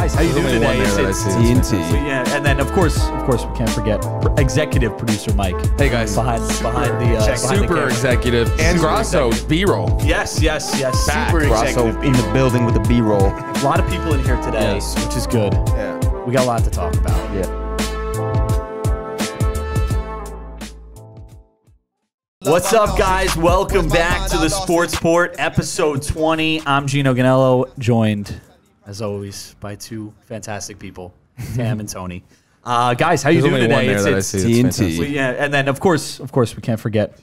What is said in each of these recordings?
Guys, how you doing today? It's TNT. Yeah, and then of course, we can't forget executive producer Mike. Hey guys, behind the super executive and Grasso B-roll. Yes. Super executive in the building with the B-roll. A lot of people in here today, which is good. Yeah, we got a lot to talk about. Yeah. What's up, guys? Welcome back to the Sports Port, episode 20. I'm Gino Ganello, joined, as always, by two fantastic people, Tam and Tony. Guys, how you doing today? It's TNT. Yeah, and then of course, we can't forget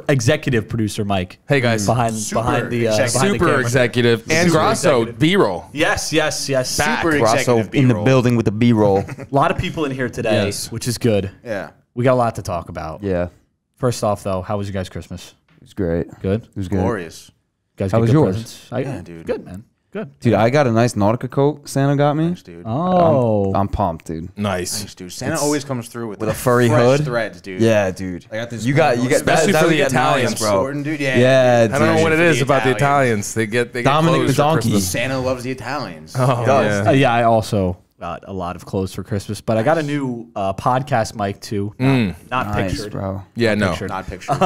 executive producer Mike. Hey guys, behind the super executive and Grasso B-roll. Yes. Super executive in the building with the B-roll. A lot of people in here today, which is good. Yeah, we got a lot to talk about. Yeah. First off, though, how was your guys' Christmas? It was great. Good? It was good. Glorious. Guys, how was yours? Yeah, dude. Good, man. Good. Dude, I got a nice Nautica coat Santa got me. Thanks, dude. Oh. I'm pumped, dude. Nice. Thanks, dude. Santa always comes through with a furry hood. threads, dude. Yeah, dude. I got this. You got especially for the Italians, bro. Dude, Yeah, dude. I don't know what it is about the Italians. They get Dominic clothes the for donkey. Christmas. Santa loves the Italians. Oh, does. yeah. I also got a lot of clothes for Christmas, but I got a new podcast mic, too. Not Nice, pictured. bro. Yeah, no. Not pictured.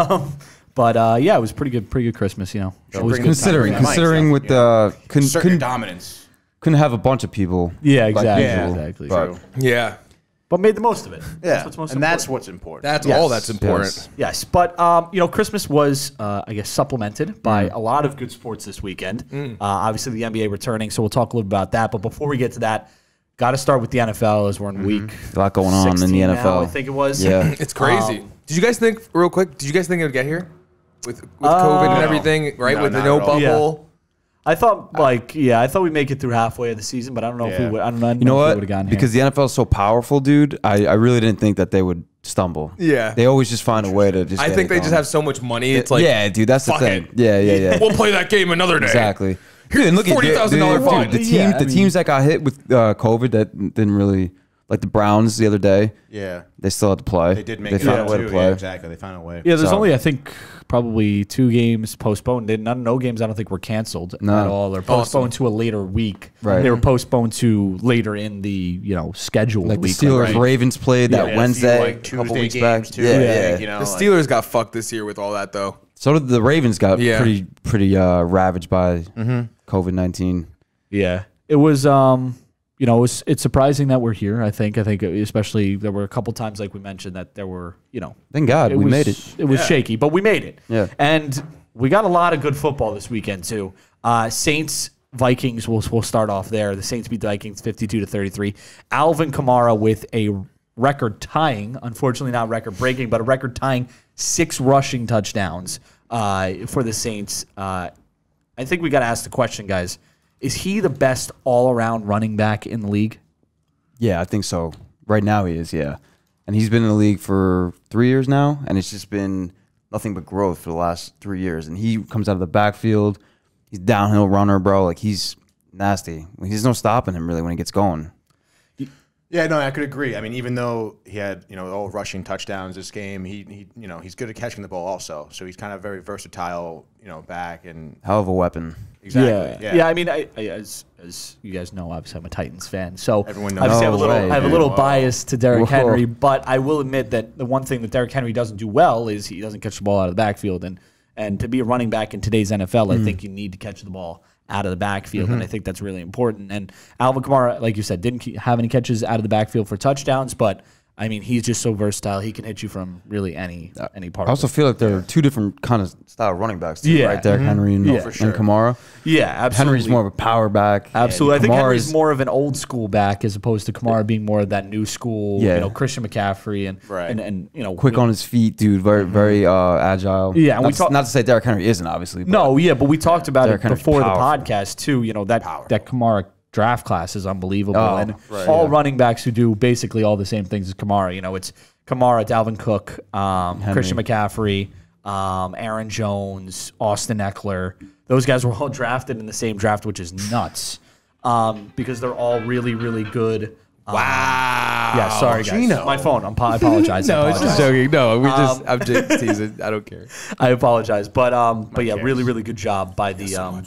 But, yeah, it was pretty good Christmas, you know. Bring the Considering mics with up, the certain dominance. couldn't have a bunch of people. Yeah, like exactly. usual, Exactly. but- True. Yeah. But made the most of it. Yeah, That's what's most and that's important. what's important. That's Yes. all that's important. Yes. Yes, but you know, Christmas was, I guess, supplemented by a lot of good sports this weekend. Obviously, the NBA returning, so we'll talk a little about that. But before we get to that, got to start with the NFL as we're in week A lot going on in the 16 now, NFL. I think it was. Yeah. It's crazy. Did you guys think, real quick, did you guys think it would get here? With COVID and everything, right? No, with the not no at all. bubble? I thought, I thought we make it through halfway of the season, but I don't know if we would. I don't know. You know if we what? would have gotten Because the NFL is so powerful, dude. I really didn't think that they would stumble. Yeah. They always just find a way to just. I get think it they just going. have so much money. It's like, yeah, dude. That's the fuck thing. it. Yeah. We'll play that game another day. Exactly. Dude, and look at $40,000 fine. The teams that got hit with COVID that didn't really, like the Browns the other day. Yeah, They still had to play. they did make They it found out a way too. to play. Yeah, exactly. They found a way. Yeah, there's So- only, I think, probably 2 games postponed. No games I don't think were canceled at all. They're postponed to a later week. Right. They were postponed to later in the schedule. Like the week. Steelers Ravens played that Yeah, Wednesday, like a couple Tuesday weeks back. games too. Yeah. You know, The like- Steelers got fucked this year with all that, though. So did the Ravens got Yeah. pretty ravaged by COVID-19. Yeah, it was. It's surprising that we're here. I think especially there were a couple times, like we mentioned, that there were Thank God we made it. It was shaky, but we made it. Yeah. And we got a lot of good football this weekend too. Saints Vikings. We'll start off there. The Saints beat the Vikings 52-33. Alvin Kamara with a record tying, unfortunately not record breaking, but a record tying 6 rushing touchdowns for the Saints. I think we got to ask the question, guys. Is he the best all-around running back in the league? Yeah, I think so. Right now he is, yeah. And he's been in the league for 3 years now, and it's just been nothing but growth for the last 3 years. And he comes out of the backfield. He's a downhill runner, bro. Like, he's nasty. There's no stopping him, really, when he gets going. Yeah, no, I could agree. I mean, even though he had all rushing touchdowns this game, he's good at catching the ball also. So he's kind of very versatile, back and Hell of a weapon. exactly. Yeah. I mean, as you guys know, obviously I'm a Titans fan, so Everyone knows. obviously No way, I have a dude. little Whoa. bias to Derrick Whoa. Henry. But I will admit that the one thing that Derrick Henry doesn't do well is he doesn't catch the ball out of the backfield, and to be a running back in today's NFL, I think you need to catch the ball out of the backfield, and I think that's really important. And Alvin Kamara, like you said, didn't have any catches out of the backfield for touchdowns, but I mean, he's just so versatile. He can hit you from really any part. I also feel like there are two different kind of style running backs, too, Yeah. right? Derrick Henry and, for sure. and Kamara. Yeah, absolutely. Henry's more of a power back. Absolutely. I think Henry's Kamara's- more of an old school back as opposed to Kamara being more of that new school, Yeah. Christian McCaffrey and Right. and quick on his feet, dude. Very agile. Yeah, and not, we talk- not to say Derrick Henry isn't, obviously. But No, yeah, but we talked about Derrick it Henry's before powerful. the podcast too. That Kamara draft class is unbelievable, Oh, and right, all yeah. running backs who do basically all the same things as Kamara. It's Kamara, Dalvin Cook, Christian McCaffrey, Aaron Jones, Austin Eckler. Those guys were all drafted in the same draft, which is nuts because they're all really, really good. Wow. Yeah, sorry, guys. Gino. My phone. I apologize. No, I it's apologize. just joking. No, I'm just teasing. I don't care. I apologize, but yeah, cares? really, really good job by the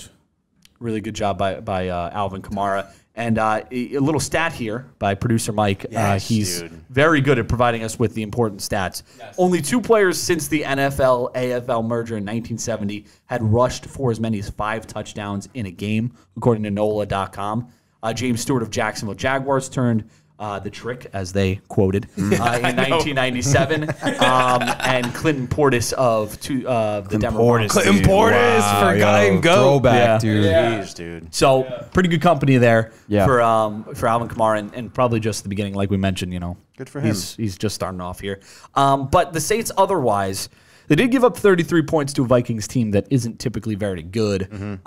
really good job by Alvin Kamara. And a little stat here by producer Mike. Yes, he's dude. very good at providing us with the important stats. Yes. Only 2 players since the NFL-AFL merger in 1970 had rushed for as many as 5 touchdowns in a game, according to NOLA.com. James Stewart of Jacksonville Jaguars turned the trick, as they quoted, in 1997. And Clinton Portis of the Denver Broncos. Clinton Portis for guy and go. Throwback, dude. Jeez, dude. So pretty good company there Yeah. for Alvin Kamara, and probably just the beginning, like we mentioned. Good for him. He's just starting off here. But the Saints, otherwise, they did give up 33 points to a Vikings team that isn't typically very good.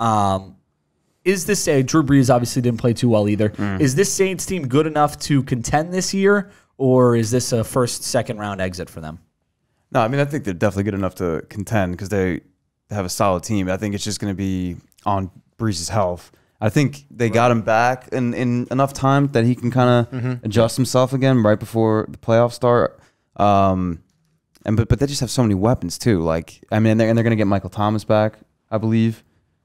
Is this Drew Brees obviously didn't play too well either? Is this Saints team good enough to contend this year, or is this a first, second round exit for them? No, I mean, I think they're definitely good enough to contend because they have a solid team. I think it's just going to be on Brees' health. I think they got him back in enough time that he can kind of adjust himself again right before the playoffs start. But they just have so many weapons too. Like, I mean, they're going to get Michael Thomas back, I believe.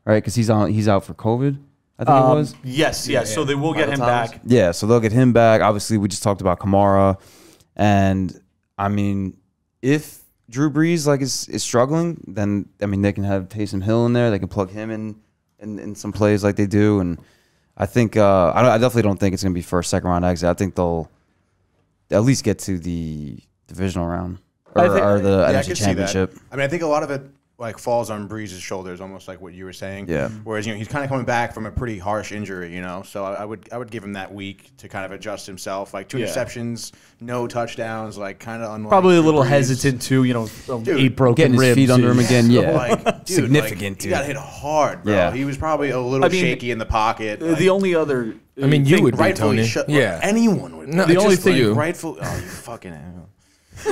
Right, because he's out for COVID, I think it was. Yes. So they will get him back. Yeah, so they'll get him back. Obviously, we just talked about Kamara, and I mean, if Drew Brees is struggling, then I mean they can have Taysom Hill in there. They can plug him in some plays like they do, and I think I definitely don't think it's going to be first, second round exit. I think they'll at least get to the divisional round or the NFC Championship. I mean, I think a lot of it falls on Brees' shoulders, almost like what you were saying. Yeah. Whereas he's kind of coming back from a pretty harsh injury, So I would give him that week to kind of adjust himself. 2 interceptions, no touchdowns, kind of unlike Probably a little Brees. hesitant too. 8 broken Getting his ribs. feet under him again. Yeah, Dude, significant. He got hit hard, bro. Yeah. He was probably a little shaky in the pocket. The only other, I mean, you would be, rightfully Tony. Yeah, anyone would. No, the only thing you. Rightful. Oh, you fucking.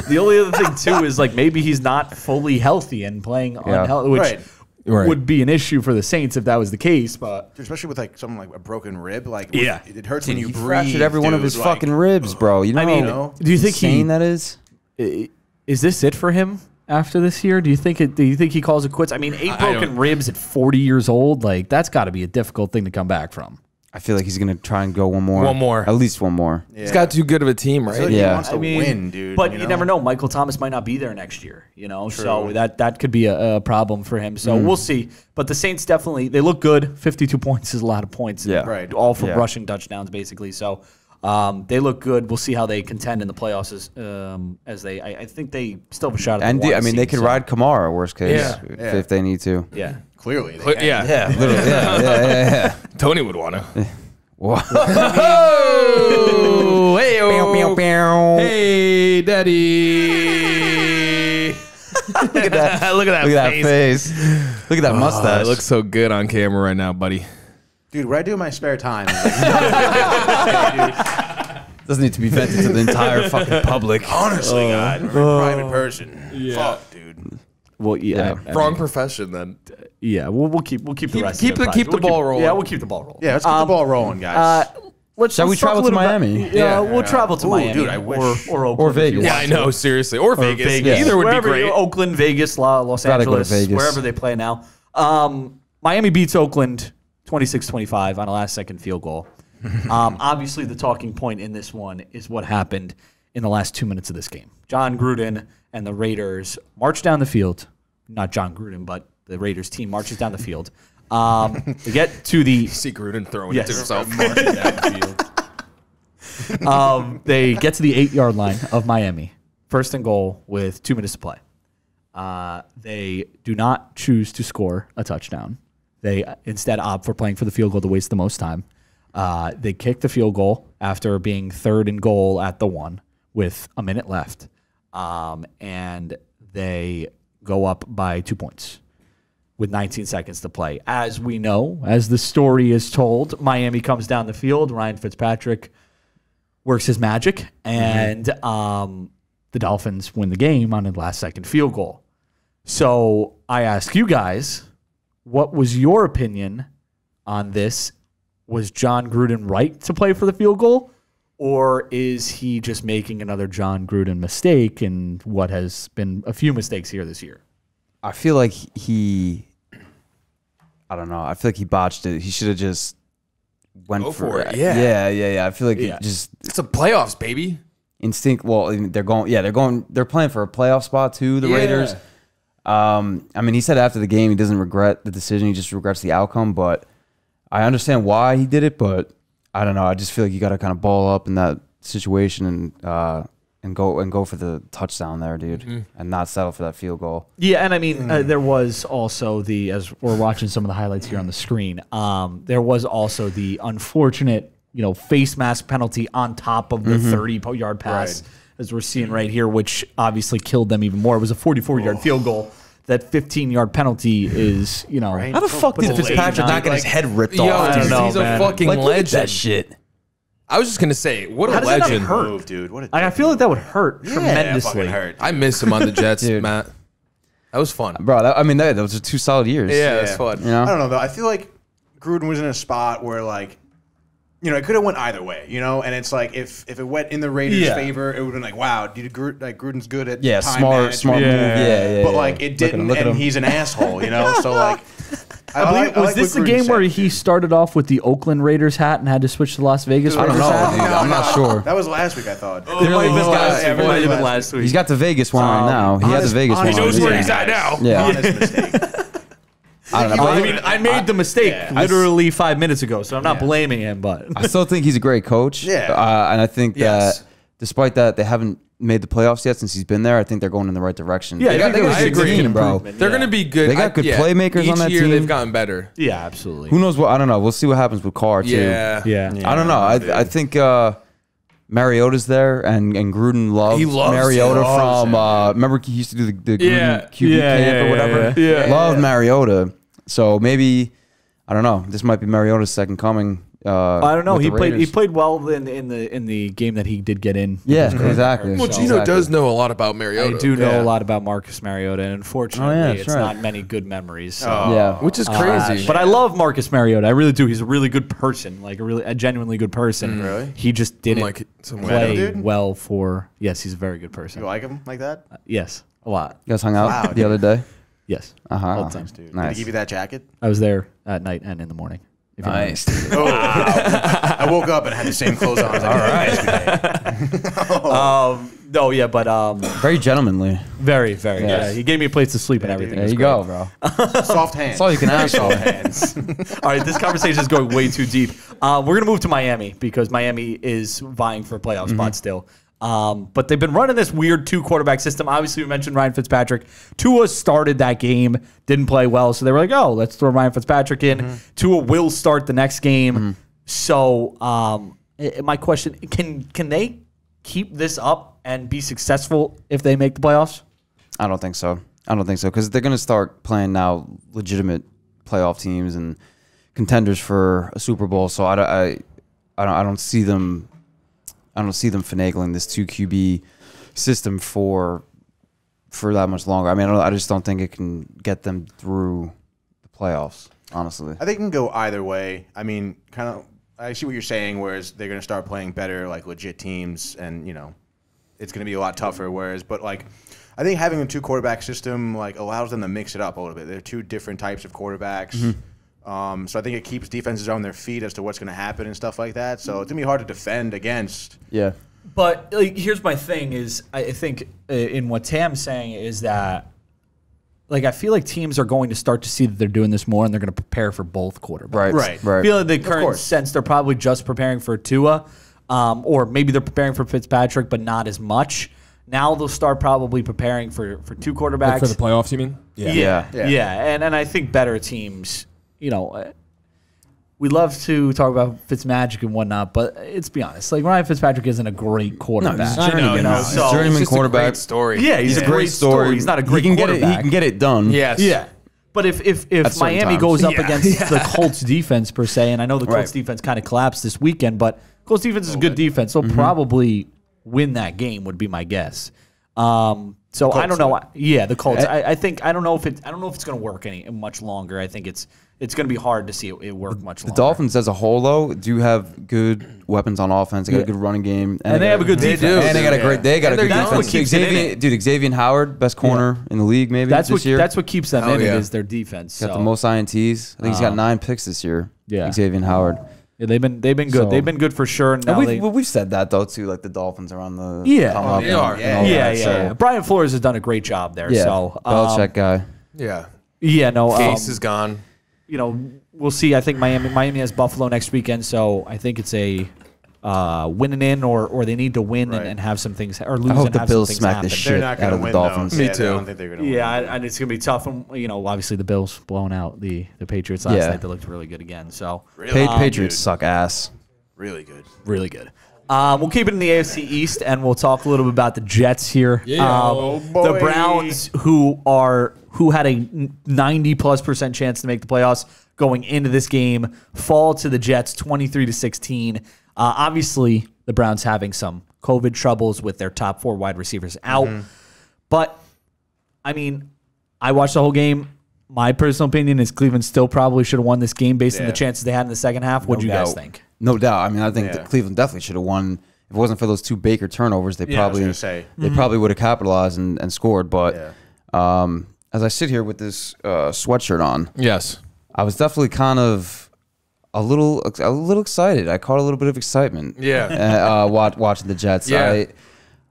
The only other thing too is maybe he's not fully healthy and playing unhealthy, which would be an issue for the Saints if that was the case. But especially with something like a broken rib, it hurts Dude, when you he breathe. fractured every one of his fucking ribs, bro. You know, I mean, do you think insane that is? Is this it for him after this year? Do you think he calls it quits? I mean, 8 broken ribs at 40 years old, that's got to be a difficult thing to come back from. I feel like he's gonna try and go one more. At least one more. Yeah. He's got too good of a team, right? He wants to win, dude. But you never know. Michael Thomas might not be there next year, so that could be a problem for him. So we'll see. But the Saints definitely, they look good. 52 points is a lot of points. Yeah. Right. All from rushing touchdowns, basically. So they look good. We'll see how they contend in the playoffs as I think they still have a shot at And the I mean, they could ride Kamara, worst case, if they need to. Yeah. Clearly. Yeah. Literally. Yeah. Tony would want to. Oh, Hey, daddy. Look at that. Look at that face. Look at that mustache. It looks so good on camera right now, buddy. Dude, what I do in my spare time is Doesn't need to be vented to the entire fucking public. honestly, God, I'm a private person. Fuck, dude. Well, yeah. Wrong profession then. Yeah, we'll keep the rest. keep of it the- keep the ball rolling. Yeah, we'll keep the ball rolling. Yeah, let's get the ball rolling, guys. Shall we let's talk travel a to little bit- Miami? Yeah, we'll travel to Ooh, Miami, dude, I wish. or Oakland, Or if you Vegas. Yeah, want I to. know, seriously. Or Vegas. Either would be Wherever great. Oakland, Vegas, Los Gotta go to Angeles, Vegas. wherever they play now. Miami beats Oakland 26-25 on a last-second field goal. Obviously, the talking point in this one is what happened in the last 2 minutes of this game. John Gruden and the Raiders march down the field. Not John Gruden, but the Raiders team marches down the field. They get to the See Gruden throwing Yes. it to himself. they get to the 8-yard line of Miami. First and goal with 2 minutes to play. They do not choose to score a touchdown. They instead opt for playing for the field goal to waste the most time. They kick the field goal after being 3rd and goal at the 1 with a minute left. And they go up by 2 points with 19 seconds to play. As we know, as the story is told, Miami comes down the field. Ryan Fitzpatrick works his magic, and the Dolphins win the game on a last-second field goal. So I ask you guys, what was your opinion on this? Was John Gruden right to play for the field goal, or is he just making another John Gruden mistake in what has been a few mistakes here this year? I feel like I don't know. I feel like he botched it. He should have just went Go for it. it. Yeah. Yeah. I feel like Yeah. it just It's the playoffs, baby. instinct. Well, they're playing for a playoff spot too. The Yeah. Raiders. I mean, he said after the game he doesn't regret the decision. He just regrets the outcome. But I understand why he did it. But I don't know. I just feel like you got to kind of ball up in that situation and go for the touchdown there, dude, and not settle for that field goal. Yeah, and I mean, there was also as we're watching some of the highlights here on the screen, there was also the unfortunate, face mask penalty on top of the 30-yard pass, as we're seeing right here, which obviously killed them even more. It was a 44-yard field goal. That 15-yard penalty is, How the fuck did Fitzpatrick not get his head ripped Yo, off? I don't know, he's man. a fucking Like, look at legend. that shit. I was just gonna say, what How a does that not legend. hurt? Move, dude. What a I feel like that would hurt tremendously. fucking hurt. I miss him on the Jets, Dude. Matt. That was fun. Bro, those are 2 solid years. Yeah, that's fun. You know? I don't know though. I feel like Gruden was in a spot where it could have went either way, and it's like if it went in the Raiders' favor, it would have been like, wow, Gruden's good at time smart management. move. Yeah. But it didn't, Look at him. and he's an asshole, So I believe, was this the game where he started off with the Oakland Raiders hat and had to switch to Las Vegas? I don't Raiders know, hat? dude. I'm not sure. That was last week, I thought. It might have been last Yeah, week. It might have been last week. He's got the Vegas one right now. He had the Vegas one. He knows on where his he's game. at now. Yeah. Honest mistake. I don't know. I mean, I made the mistake yeah. literally 5 minutes ago, so I'm not blaming him. But I still think he's a great coach. Yeah. And I think Yes. that despite that, they haven't made the playoffs yet since he's been there. I think they're going in the right direction. Yeah, they I got think a it's good a team, bro. improvement. They're gonna be good. They got good playmakers on that Each year team. they've gotten better. yeah, absolutely. Who knows what? I don't know. We'll see what happens with Carr, too. Yeah. Yeah. I don't know. I think Mariota's there, and Gruden loves, He loves Mariota him. from. Loves Remember, he used to do the Gruden Yeah. QB camp or whatever. yeah. Loved Mariota. So maybe, I don't know. This might be Mariota's second coming. I don't know. with He the played. He Raiders. played well in the game that he did get in. Yeah, exactly. Well, Gino Exactly. does know a lot about Mariota. I do know Yeah. a lot about Marcus Mariota, and unfortunately, that's it's right. not many good memories. So. Yeah. Which is crazy. But I love Marcus Mariota. I really do. He's a really good person, like a genuinely good person. Really? He just didn't Like some play dude? well for. Yes, he's a very good person. You like him like that? Yes, a lot. You guys hung out Wow, the other day? Yes, Uh-huh. all the time. Dude. Did Nice. he give you that jacket? I was there at night and in the morning. If you know. Nice. Oh, wow. I woke up and had the same clothes on as I did yesterday. No, yeah, but Very gentlemanly. very, very. Yes. Yeah, he gave me a place to sleep and everything. There It was you great. go, bro. Soft hands. That's all you can ask Soft for. hands. All right, this conversation is going way too deep. We're gonna move to Miami because Miami is vying for a playoff spot still. But they've been running this weird 2-quarterback system. Obviously, we mentioned Ryan Fitzpatrick. Tua started that game, didn't play well, so they were like, "Oh, let's throw Ryan Fitzpatrick in." Tua will start the next game. So, my question: Can they keep this up and be successful if they make the playoffs? I don't think so. Because they're going to start playing now legitimate playoff teams and contenders for a Super Bowl. So I don't see them. I don't see them finagling this 2 QB system for that much longer. I mean, I just don't think it can get them through the playoffs. Honestly, I think it can go either way. I mean, kind of. I see what you're saying. Whereas they're going to start playing better, like legit teams, and it's going to be a lot tougher. But I think having a 2-quarterback system allows them to mix it up a little bit. They're 2 different types of quarterbacks. So I think it keeps defenses on their feet as to what's going to happen and stuff like that. So it's going to be hard to defend against. yeah. But here's my thing: is I think in what Tam's saying is that I feel like teams are going to start to see that they're doing this more, and they're going to prepare for both quarterbacks. Right. I feel like the current sense they're probably just preparing for Tua, or maybe they're preparing for Fitzpatrick, but not as much. Now they'll start probably preparing for 2 quarterbacks. Like for the playoffs, you mean? Yeah. Yeah. And I think better teams, we love to talk about Fitzmagic and whatnot, but let's be honest. Ryan Fitzpatrick isn't a great quarterback. he's a journeyman. so He's a journeyman It's just a quarterback. great story. yeah, he's a great story. He's not a great he can quarterback. Get it, he can get it done. Yes. Yeah. But if certain Miami times. goes up Yeah. against the Colts defense per se, and I know the Colts Right. defense kind of collapsed this weekend, but Colts defense is a good defense. They'll probably win that game, would be my guess. So I don't know. Yeah, the Colts. I think I don't know if it's going to work much longer. I think it's going to be hard to see it work much longer. The Dolphins as a whole, though, do have good weapons on offense. They got a good running game, and they have a good defense. do. And they got a great. They got a good That's defense. what keeps it in Xavier, it. dude, Xavier Howard, best corner in the league, maybe That's this what year. that's what keeps them Hell in it yeah. is their defense. got So. the most INTs. I think he's got 9 picks this year. Yeah. Xavier Howard. they've been good. So- They've been good for sure. And Now we've said that though too. Like the Dolphins are on the Yeah. come Oh, up they and- are. and all yeah, that, yeah, so- yeah. Brian Flores has done a great job there. Yeah, So Belichick guy. Yeah. yeah, no, Case is gone. you know, we'll see. I think Miami has Buffalo next weekend, so I think it's a winning in or they need to win Right. and have some things or lose. I hope and the have Bills some things smack happen. the They're shit not out going to of the win. Dolphins. Though. Me Yeah, I too. don't think they're going to win. Yeah, and it's gonna be tough. And you know, obviously the Bills blowing out the Patriots last Yeah. night. They looked really good again. So Really? Patriots Dude, suck ass. really good. really good. We'll keep it in the AFC East, and we'll talk a little bit about the Jets here. Oh, boy. The Browns, who had a 90+% chance to make the playoffs going into this game, fall to the Jets 23-16. Obviously, the Browns having some COVID troubles with their top 4 wide receivers out, but I mean, I watched the whole game. My personal opinion is Cleveland still probably should have won this game based on the Yeah. chances they had in the second half. What do you guys think? No doubt. I mean, I think Yeah. that Cleveland definitely should have won. If it wasn't for those 2 Baker turnovers, they I was probably gonna say. probably would have capitalized and scored. But as I sit here with this sweatshirt on, Yes. I was definitely kind of a little excited. I caught a little bit of excitement. Yeah. Watching the Jets. Yeah. I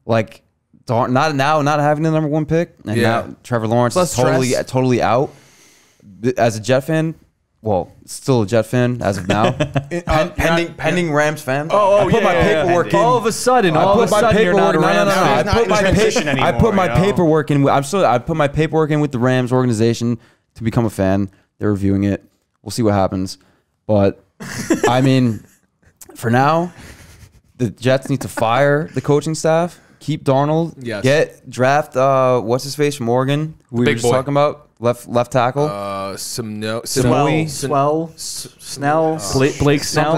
like not having the number 1 pick, and Yeah. now Trevor Lawrence Less is totally stress. totally out. As a Jet fan, well, still a Jet fan as of now. Pending Rams fan. I put my paperwork in. All of a sudden, I put my you're not paperwork. a No, Rams no. fan. He's not in transition I anymore, put my you know? paperwork in. I put my paperwork in with the Rams organization to become a fan. They're reviewing it. We'll see what happens. But I mean, for now, the Jets need to fire the coaching staff. Keep Darnold. Yes. Draft. What's his face from Oregon? Who we were big just boy. talking about. Left tackle. Snell, Blake Snell. Something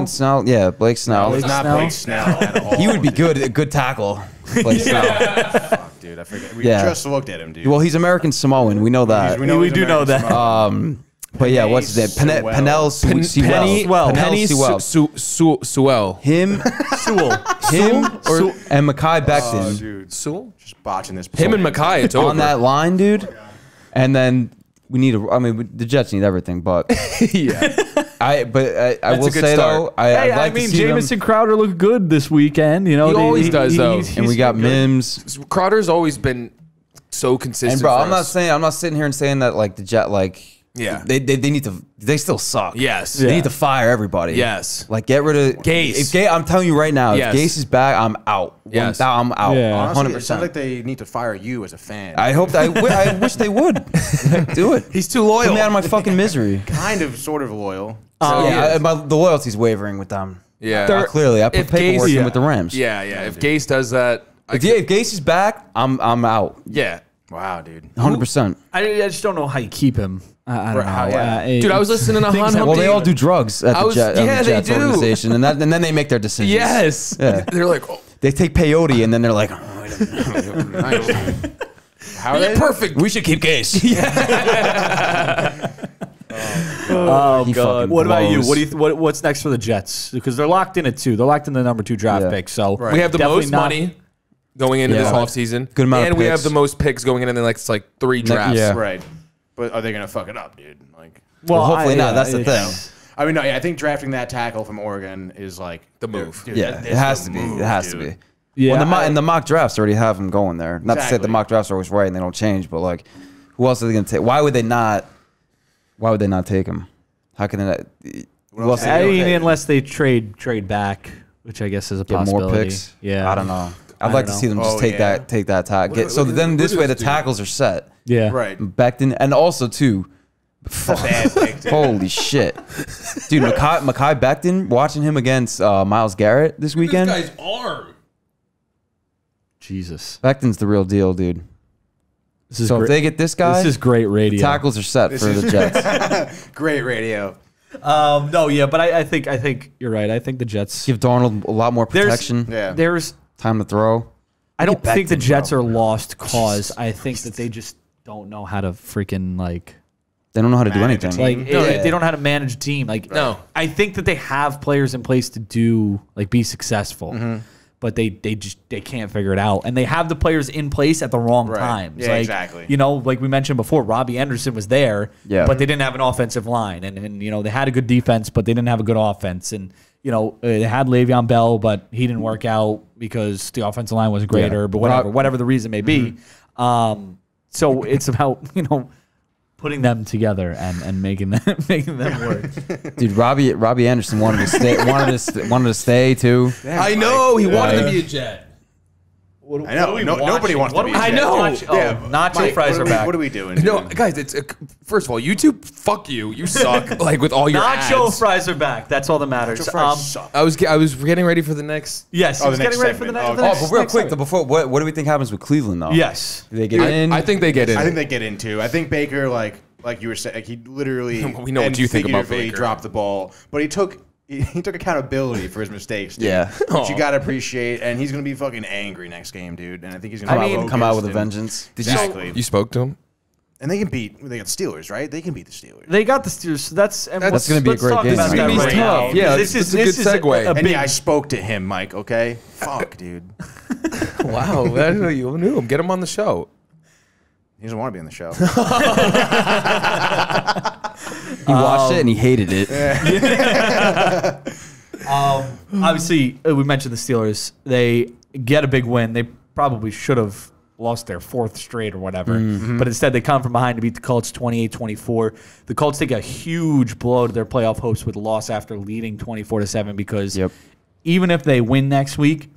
Snell. Yeah, Blake Snell. It's not Snell? Blake Snell at all. He would be good. A good tackle. Blake Snell. Fuck, dude, I forget. We Yeah. just looked at him, dude. Well, he's American Samoan. We know that. We We do know that. But yeah, what's his name? Sewell. Penel Sewell. Penny Sewell. Sewell. Him and Mekhi Becton dude, Sewell? just botching this. Him and Mackay, it's over. on that line, dude. And then we need the Jets need everything, but Yeah. I will a good say start. though, I'd like to see Jamison them. Crowder looked good this weekend. You know, He always does, though. And we got Mims. Crowder's always been so consistent. And bro, for I'm not us. sitting here and saying that like the Jet Yeah. they still suck. Yes. They Yeah. need to fire everybody. Yes. Like get rid of Gase. I'm telling you right now, Yes. if Gase is back, I'm out. Yes. I'm out. Yeah. Honestly, 100%. it sounds like they need to fire you as a fan. I hope that I wish they would do it. He's too loyal. Put me out of my fucking misery. kind of, sort of loyal. Yeah, the loyalty's wavering with them. Yeah. Clearly, I put If paperwork Gase- in with the Rams. Yeah, yeah. If Gase does that, If Gase is back, I'm out. yeah. Wow, dude. 100%. I just don't know how you keep him. I don't know. Right, yeah. Dude, I was listening to things Han that- Well, they Humpty. all do drugs at I the was- Jet, yeah, the they Jets do. organization, and then they make their decisions. Yes. Yeah. They're like, oh, They take peyote, and then they're like, Nice. How are they? perfect. we should keep Gase. Oh He God! fucking What about you? blows. What's next for the Jets? Because they're locked in at 2. They're locked in the number 2 draft Yeah. pick. So We have the definitely most not- money going into this Yeah. offseason. Good amount of And we have picks. the most picks going in, and then it's like 3 drafts. Yeah. Right. But are they going to fuck it up, dude? Like, Well, hopefully not. That's the thing. I mean, no, yeah, I think drafting that tackle from Oregon is like The move. Dude, Yeah, that's it has the to be. move, It has to dude. be. Yeah, And the mock drafts already have them going there. Not to say the Exactly. mock drafts are always right and they don't change, but like, who else are they going to take? Why would they not? Why would they not take him? How can they not? Who else I they mean, take? unless they trade back, which I guess is a Get possibility. more picks? Yeah, I don't know. I I'd like to don't see them just Oh, take yeah. that tackle. So then this way the tackles are set. Yeah, Right. Becton, and also too. Bad pick, dude. Holy shit, dude! Mekhi Becton, watching him against Myles Garrett this weekend. This guy's arm. Jesus, Becton's the real deal, dude. this is So great. if they get this guy, This is great radio. tackles are set for the Jets. Great radio. No, yeah, but I think you're right. I think the Jets. Give Darnold a lot more protection. Yeah. There's. Time to throw. I don't think the Becton, Jets bro. are lost cause. I think that they just don't know how to freaking like. They don't know how to do Manage a anything. team. Like Yeah. they don't know how to manage a team. Like No. I think that they have players in place to do like be successful, but they can't figure it out, and they have the players in place at the wrong times. Yeah, exactly. You know, like we mentioned before, Robbie Anderson was there, but they didn't have an offensive line, and you know they had a good defense, but they didn't have a good offense, and you know they had Le'Veon Bell, but he didn't work out because the offensive line wasn't great, or whatever the reason may be. So it's about putting them together and making them work. Dude, Robbie Anderson wanted to stay. wanted to stay too. I know he wanted to be a Jet. I know. Nobody wants to be. I know. Nacho fries are back. What are we doing? No, dude? guys, it's first of all, YouTube, fuck you. You suck. Like with all your Nacho ads. fries are back. That's all that matters. Nacho fries suck. I was getting ready for the next. Yes, he was the getting next ready for the segment. next. But real quick, before what do we think happens with Cleveland though? Yes, Do they get in? I think they get in. I think they get into. I think Baker, like you were saying, like he literally. We know what you think about figuratively Baker. dropped the ball, but he took accountability for his mistakes. Dude, Yeah. which you gotta appreciate, and he's gonna be fucking angry next game, dude. And I think he's gonna come out with a focused and- vengeance. Exactly. You spoke to him? And they got Steelers, right? They can beat the Steelers. they got the Steelers. So that's gonna be a great game. About It's that gonna be right tough. now. Yeah, this is it's a good segue. And big, yeah, I spoke to him, Mike. Okay, fuck, dude. Wow, I didn't know you knew him. Get him on the show. He doesn't want to be on the show. He watched it and he hated it. Obviously, we mentioned the Steelers. They get a big win. They probably should have lost their fourth straight or whatever. But instead, they come from behind to beat the Colts 28-24. The Colts take a huge blow to their playoff hopes with a loss after leading 24-7 because even if they win next week,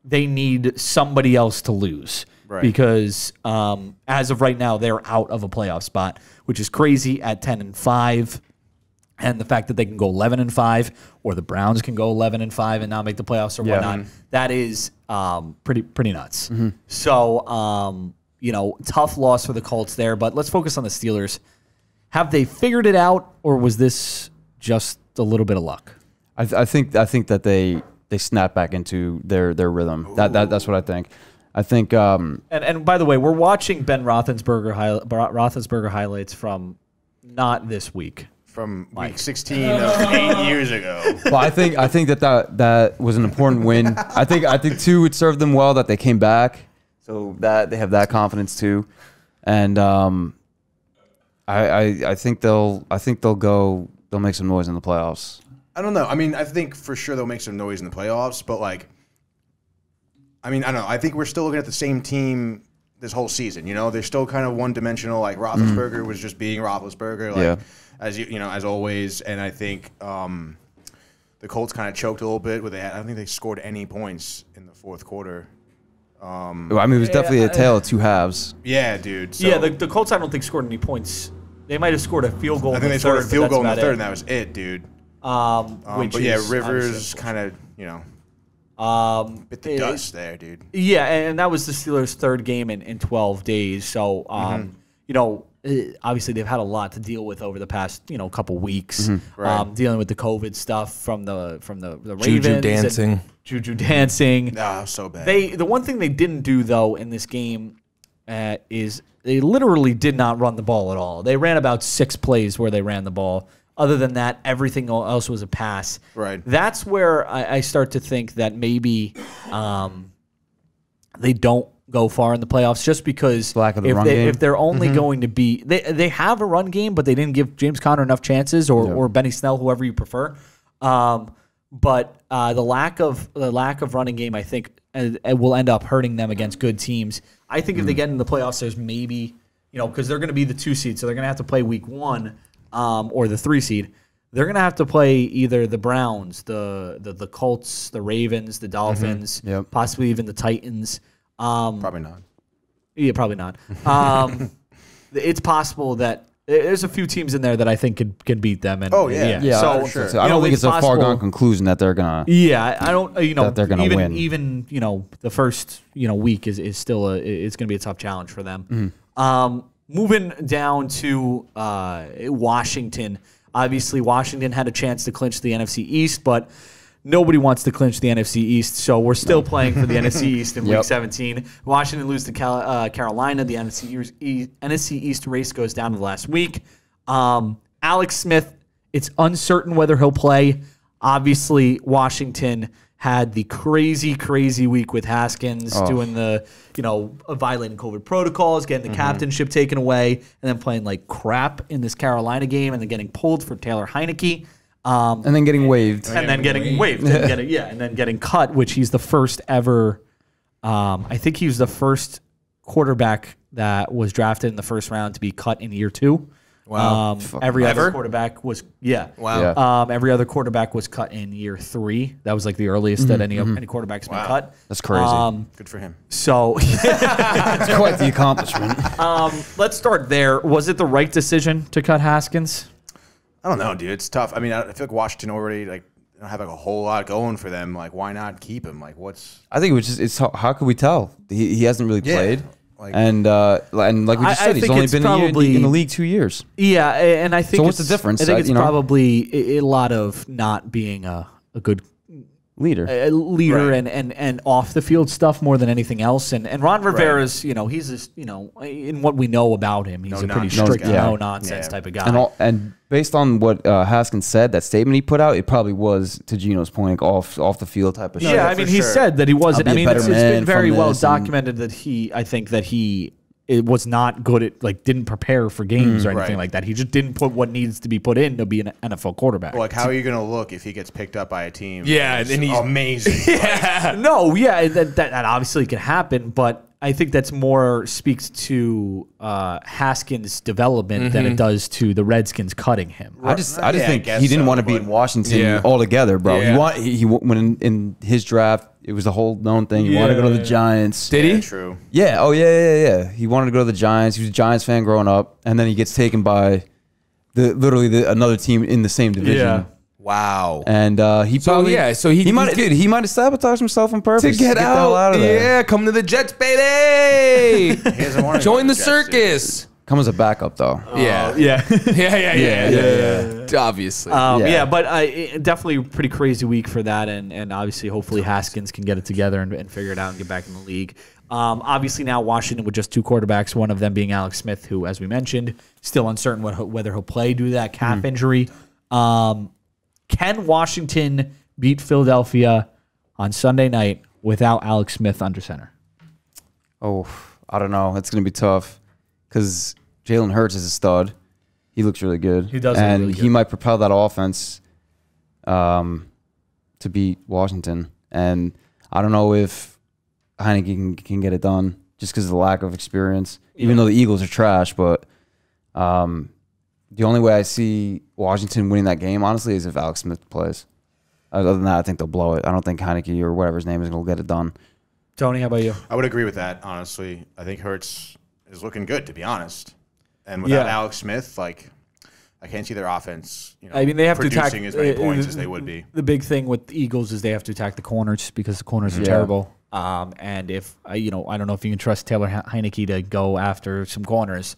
they need somebody else to lose. Right. Because as of right now, they're out of a playoff spot, which is crazy at 10-5. And the fact that they can go 11-5, or the Browns can go 11-5 and not make the playoffs or whatnot, that is pretty nuts. So, tough loss for the Colts there. But let's focus on the Steelers. Have they figured it out, or was this just a little bit of luck? I think that they snap back into their rhythm. That's what I think. I think. And by the way, we're watching Ben Roethlisberger highlights from not this week. From week 16 of 8 years ago. Well, I think that was an important win. I think too it served them well that they came back, so that they have that confidence too, and I think they'll make some noise in the playoffs. I don't know. I mean, I think for sure they'll make some noise in the playoffs, but I don't know. I think we're still looking at the same team this whole season. They're still kind of one-dimensional. Like Roethlisberger was just being Roethlisberger. As always. And I think the Colts kind of choked a little bit. I don't think they scored any points in the fourth quarter. I mean, it was definitely a tale of two halves. Yeah, dude. So, yeah, the Colts I don't think scored any points. They might have scored a field goal. I think they scored a field goal in the third, and that was it, dude. But Rivers kind of bit the dust there, dude. Yeah, and that was the Steelers' third game in 12 days. So, obviously they've had a lot to deal with over the past couple weeks, dealing with the COVID stuff from the Ravens, Juju dancing. Oh, so bad. The one thing they didn't do though in this game is they literally did not run the ball at all. They ran about 6 plays where they ran the ball. Other than that, everything else was a pass. Right. That's where I start to think that maybe they don't go far in the playoffs just because Lack of the run game. if they're only going to be they have a run game, but they didn't give James Conner enough chances or Benny Snell, whoever you prefer. But the lack of running game, I think, will end up hurting them against good teams. I think if they get in the playoffs, there's maybe because they're going to be the 2 seed, so they're going to have to play week 1 or the 3 seed. They're going to have to play either the Browns, the Colts, the Ravens, the Dolphins, possibly even the Titans. Probably not. Yeah, probably not. It's possible that there's a few teams in there that I think can beat them. And, So, sure. I don't think it's a foregone conclusion that they're gonna. Yeah, I don't. that they're gonna win. Even the first week is still it's going to be a tough challenge for them. Moving down to Washington. Obviously, Washington had a chance to clinch the NFC East, but nobody wants to clinch the NFC East, so we're still playing for the NFC East in Week 17. Washington loses to Carolina. The NFC East race goes down to the last week. Alex Smith, it's uncertain whether he'll play. Obviously, Washington had the crazy week with Haskins doing the, violating COVID protocols, getting the captainship taken away, and then playing like crap in this Carolina game, and then getting pulled for Taylor Heineke. And then getting waived. And then getting waived. And then getting cut, which he's the first ever. I think he was the first quarterback that was drafted in the first round to be cut in year 2. Wow. Every other quarterback was Wow. every other quarterback was cut in year 3. That was like the earliest that any quarterback's been cut. That's crazy. Good for him. So It's quite the accomplishment. let's start there. Was it the right decision to cut Haskins? I don't know, dude. It's tough. I mean, I feel like Washington already don't have like a whole lot going for them. Like, why not keep him? Like, what's? I think it was just how could we tell? He hasn't really played. Like, and like we just said, he's only been in the league 2 years. Yeah, and I think so. What's the difference? I think it's probably a lot of not being a good leader, right. and off the field stuff more than anything else. And Ron Rivera's, he's in what we know about him, he's a pretty strict, no nonsense type of guy. And based on what Haskins said, that statement he put out, it probably was, to Gino's point, off the field type of shit. Yeah, I mean, he said that he wasn't. I mean, it's been very well documented that he was not good at, didn't prepare for games or anything like that. He just didn't put what needs to be put in to be an NFL quarterback. Like, how are you going to look if he gets picked up by a team? Yeah, and he's amazing. That obviously can happen, but I think that's more speaks to Haskins' development than it does to the Redskins cutting him. I just think he didn't want to be in Washington altogether, bro. Yeah. He when in his draft, it was a whole known thing. He wanted to go to the Giants. Did he? True. Yeah. Oh yeah. He wanted to go to the Giants. He was a Giants fan growing up, and then he gets taken by another team in the same division. Yeah. Wow. And he might have sabotaged himself on purpose to get the hell out of there. Yeah, come to the Jets, baby. He doesn't want to Join the Jets, circus. Come as a backup though. Yeah. Obviously. But definitely a pretty crazy week for that, and obviously, hopefully, Haskins can get it together and figure it out and get back in the league. Obviously, now Washington with just 2 quarterbacks, one of them being Alex Smith, who, as we mentioned, still uncertain whether he'll play due to that calf injury. Can Washington beat Philadelphia on Sunday night without Alex Smith under center? Oh, I don't know. It's going to be tough because Jalen Hurts is a stud. He looks really good. He does, and really good. He might propel that offense to beat Washington. And I don't know if Heineke can get it done just because of the lack of experience. Even though the Eagles are trash, but the only way I see Washington winning that game, honestly, is if Alex Smith plays. Other than that, I think they'll blow it. I don't think Heineke or whatever his name is going to get it done. Tony, how about you? I would agree with that, honestly. I think Hurts is looking good, to be honest. And without Alex Smith, I can't see their offense, I mean, they have to attack as many points as they would be. The big thing with the Eagles is they have to attack the corners because the corners are terrible. And if, I don't know if you can trust Taylor Heineke to go after some corners.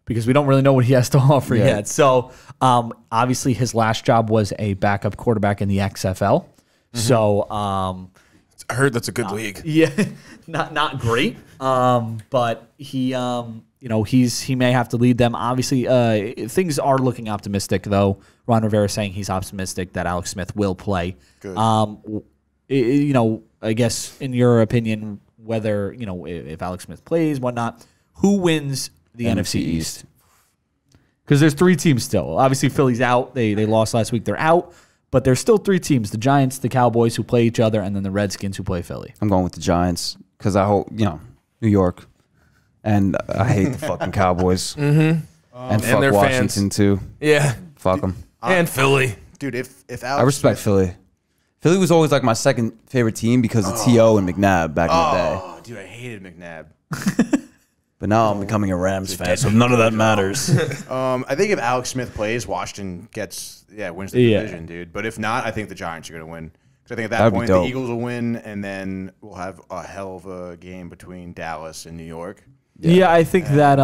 Because we don't really know what he has to offer yet. So, obviously, his last job was a backup quarterback in the XFL. So, I heard that's a good league. Yeah, not great. But he, he may have to lead them. Obviously, things are looking optimistic, though. Ron Rivera saying he's optimistic that Alex Smith will play. Good. I guess in your opinion, whether if Alex Smith plays, whatnot, who wins the NFC East? Because there's 3 teams still. Obviously, Philly's out. They lost last week. They're out. But there's still 3 teams: the Giants, the Cowboys, who play each other, and then the Redskins, who play Philly. I'm going with the Giants because I hope New York, and I hate the fucking Cowboys. And fuck their Washington fans. too. Yeah. Fuck them. And Philly. Dude, if Alex I respect Philly. Philly was always like my second favorite team because of T.O. and McNabb back in the day. Oh, dude, I hated McNabb. But now I'm becoming a Rams fan, so none of that matters. I think if Alex Smith plays, Washington wins the division, dude. But if not, I think the Giants are going to win. Because I think at that That'd be point, the dope. Eagles will win, and then we'll have a hell of a game between Dallas and New York. Yeah, I think that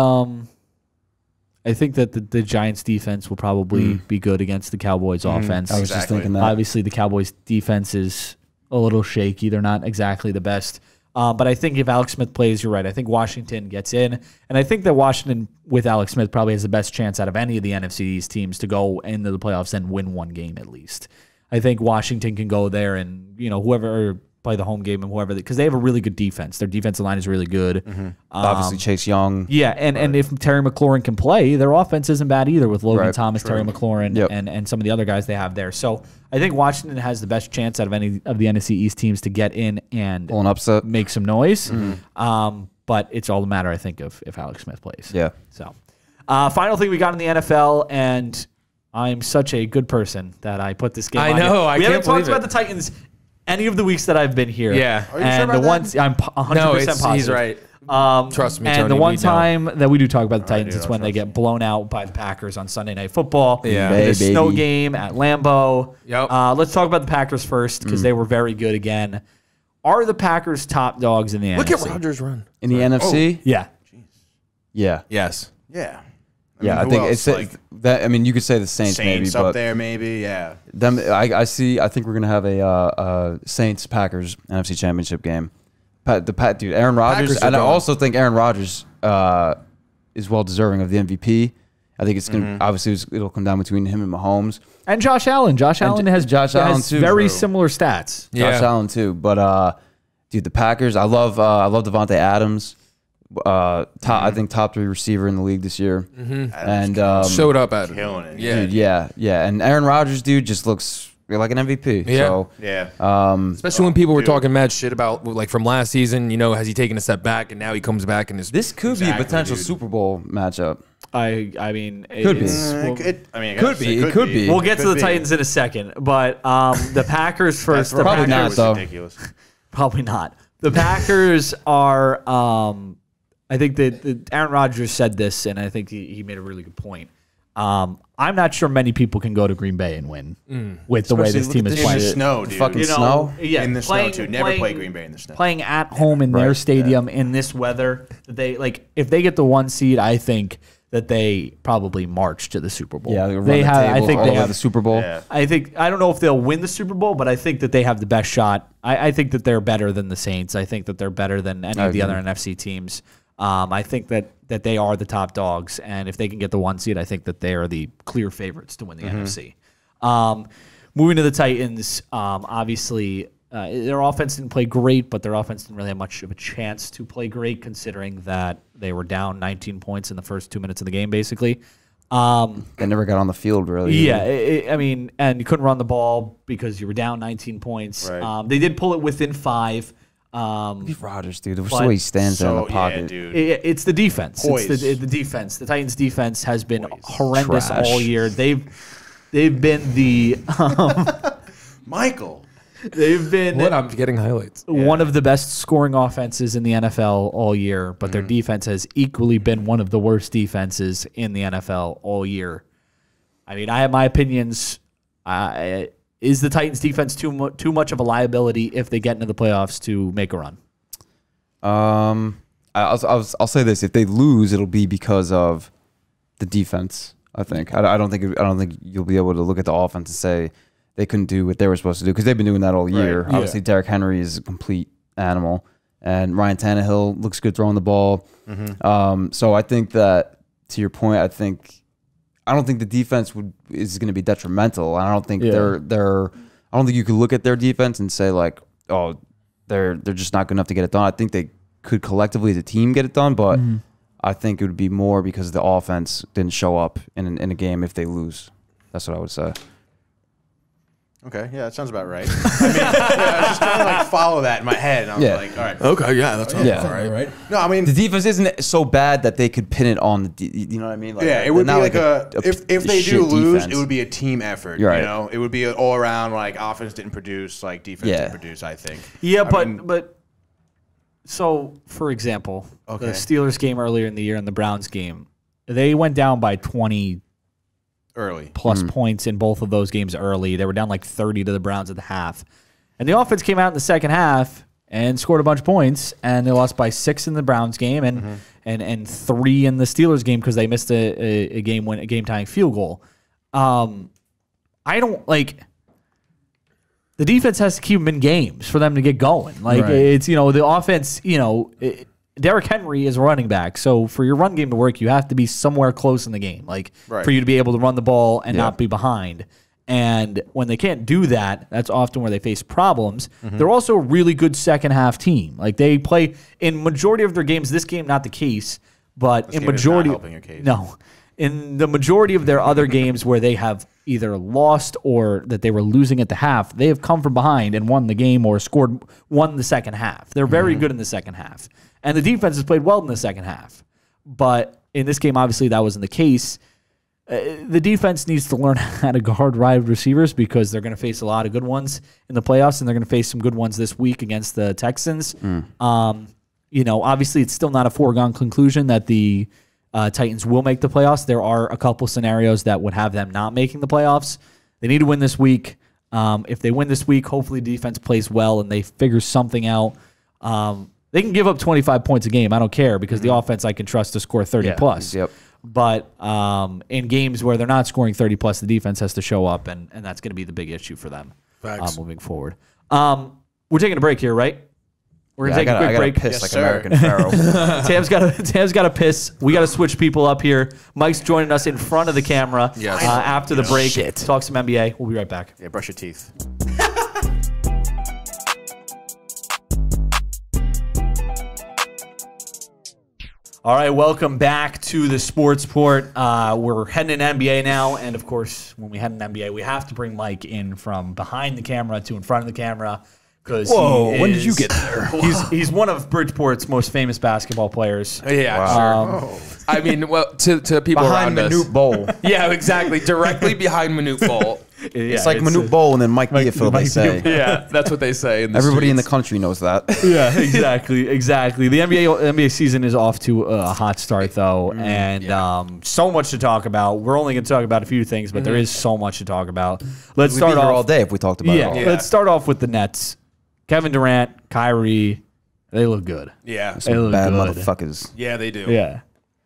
the Giants defense will probably be good against the Cowboys offense. I was just thinking that. Obviously, the Cowboys defense is a little shaky. They're not exactly the best. But I think if Alex Smith plays, you're right. I think Washington gets in. And I think that Washington, with Alex Smith, probably has the best chance out of any of the NFC East teams to go into the playoffs and win 1 game at least. I think Washington can go there and whoever play the home game and whoever, because they have a really good defense. Their defensive line is really good. Obviously, Chase Young. Yeah, and if Terry McLaurin can play, their offense isn't bad either with Logan Thomas, Terry McLaurin, and some of the other guys they have there. So I think Washington has the best chance out of any of the NFC East teams to get in and Pull an upset. make some noise. But it's all a matter, I think, of if Alex Smith plays. Yeah. So, final thing we got in the NFL, and I'm such a good person that I put this game on. I know. We haven't I can't talked believe about it. the Titans any of the weeks that I've been here. Yeah. Are you And sure about the that? ones I'm 100% positive. He's right. Trust me, And Tony, the one we know. time that we do talk about the Titans, dude, it's I'll when they trust get blown out by the Packers on Sunday Night Football. Yeah. In Hey, a snow baby. game at Lambeau. Yep. Let's talk about the Packers first because they were very good again. Are the Packers top dogs in the Look NFC? at Rodgers run. In the NFC? Yeah. Yeah. Yes. Yeah. I who think else? it's like that. I mean, you could say the Saints, Saints maybe, up but there, maybe. Yeah. them. I think we're gonna have a Saints Packers NFC Championship game. Dude, Aaron Rodgers, Packers are and I going. also think Aaron Rodgers is well deserving of the MVP. I think it's gonna obviously it'll come down between him and Mahomes. And Josh Allen. Josh Allen has too. very True. similar stats. Yeah. Josh Allen too, but dude, the Packers. I love Devontae Adams. I think top 3 receiver in the league this year, and Showed up at killing it. Yeah. dude, yeah, and Aaron Rodgers, dude, just looks like an MVP. Yeah. So, Yeah. Especially when people were dude. talking mad shit about like from last season. Has he taken a step back and now he comes back and is this could be a Exactly, potential dude. Super Bowl matchup. I mean, Could be. it's- we'll- I Could guess be, it could be. We'll get to Could the be. Titans in a second, but the Packers first. The Probably Packers, not, though. Ridiculous. Probably not. The Packers are. I think that Aaron Rodgers said this, and I think he made a really good point. I'm not sure many people can go to Green Bay and win with the way Especially this look team at is this In the playing. snow, The dude. fucking snow? Yeah, In the playing- snow, too. Never playing- play Green Bay in the snow. Playing at home in their stadium in this weather, if they get the 1 seed, I think that they probably march to the Super Bowl. Yeah, run they the have. I tables think all they over have the Super Bowl. Yeah. I don't know if they'll win the Super Bowl, but I think that they have the best shot. I think that they're better than the Saints. I think that they're better than any of the other NFC teams. I think that they are the top dogs, and if they can get the 1 seed, I think that they are the clear favorites to win the NFC. Moving to the Titans, obviously their offense didn't play great, but their offense didn't really have much of a chance to play great, considering that they were down 19 points in the first 2 minutes of the game, basically. They never got on the field really. Yeah, I mean, and you couldn't run the ball because you were down 19 points. Right. They did pull it within 5. Rodgers, dude, the But- way he stands there in the So, pocket. yeah, dude. It's the defense. Poise. It's the defense. The Titans' defense has been horrendous Trash. all year. They've been the Michael. they've been what I'm getting highlights. one of the best scoring offenses in the NFL all year, but their defense has equally been one of the worst defenses in the NFL all year. I mean, I have my opinions. Is the Titans' defense too much of a liability if they get into the playoffs to make a run? I'll say this: if they lose, it'll be because of the defense. I think. I don't think you'll be able to look at the offense and say they couldn't do what they were supposed to do because they've been doing that all year. Yeah. Obviously, Derrick Henry is a complete animal, and Ryan Tannehill looks good throwing the ball. So I think that, to your point, I don't think the defense is going to be detrimental. I don't think I don't think you could look at their defense and say like, oh, they're just not good enough to get it done. I think they could collectively as a team get it done, but I think it would be more because the offense didn't show up in a game if they lose. That's what I would say. Okay, yeah, that sounds about right. I mean, I was just trying to like follow that in my head, and I was Yeah. like, all right. Okay, yeah, that's all Yeah. right. No, I mean, The defense isn't so bad that they could pin it on the. You know what I mean? Like, yeah, it would be not like if they do shit lose, defense. it would be a team effort. You're right. You know, it would be an all around like offense didn't produce, like defense Yeah. didn't produce. I think. Yeah, I mean, but so for example, the Okay. Steelers game earlier in the year and the Browns game, they went down by 20 early. plus points in both of those games early. They were down like 30 to the Browns at the half. And the offense came out in the second half and scored a bunch of points, and they lost by 6 in the Browns game and 3 in the Steelers game because they missed a game tying field goal. I don't like the defense has to keep them in games for them to get going. Like Right. it's the offense, Derrick Henry is a running back, so for your run game to work, you have to be somewhere close in the game, like Right. for you to be able to run the ball and not be behind. And when they can't do that, that's often where they face problems. They're also a really good second half team. Like they play in majority of their games. This game, not the case, but in game is not majority, helping your case. no, in the majority of their other games where they have either lost or that they were losing at the half, they have come from behind and won the game or won the second half. They're very good in the second half, and the defense has played well in the second half. But in this game, obviously, that wasn't the case. The defense needs to learn how to guard wide receivers because they're going to face a lot of good ones in the playoffs, and they're going to face some good ones this week against the Texans. Obviously, it's still not a foregone conclusion that the Titans will make the playoffs. There are a couple scenarios that would have them not making the playoffs. They need to win this week. If they win this week, hopefully defense plays well and they figure something out. They can give up 25 points a game. I don't care because the offense I can trust to score 30 plus. Yep. But in games where they're not scoring 30 plus, the defense has to show up, and that's going to be the big issue for them moving forward. We're taking a break here, right? We're going to take a quick break. Piss like American Pharaoh. Tam's got to piss. We got to switch people up here. Mike's joining us in front of the camera after the break. Talk some NBA. We'll be right back. Yeah, brush your teeth. All right, welcome back to the Sports Port. We're heading in NBA now, and of course, when we head in NBA, we have to bring Mike in from behind the camera to in front of the camera. When did you get there? He's one of Bridgeport's most famous basketball players. Yeah, sure. I mean, well, to people Behind around Manute us. Bowl. Yeah, exactly. Directly behind Manute Bowl. It's like Manute Bowl and then Mike Theophil, they say. Yeah, that's what they say. In the Everybody in the streets. country knows that. Yeah, exactly. The NBA season is off to a hot start, though, and so much to talk about. We're only going to talk about a few things, but there is so much to talk about. Let's We'd start be here off all day if we talked about it all. Let's start off with the Nets. Kevin Durant, Kyrie, they look good. Yeah, They look Bad good. motherfuckers. yeah, they do. Yeah.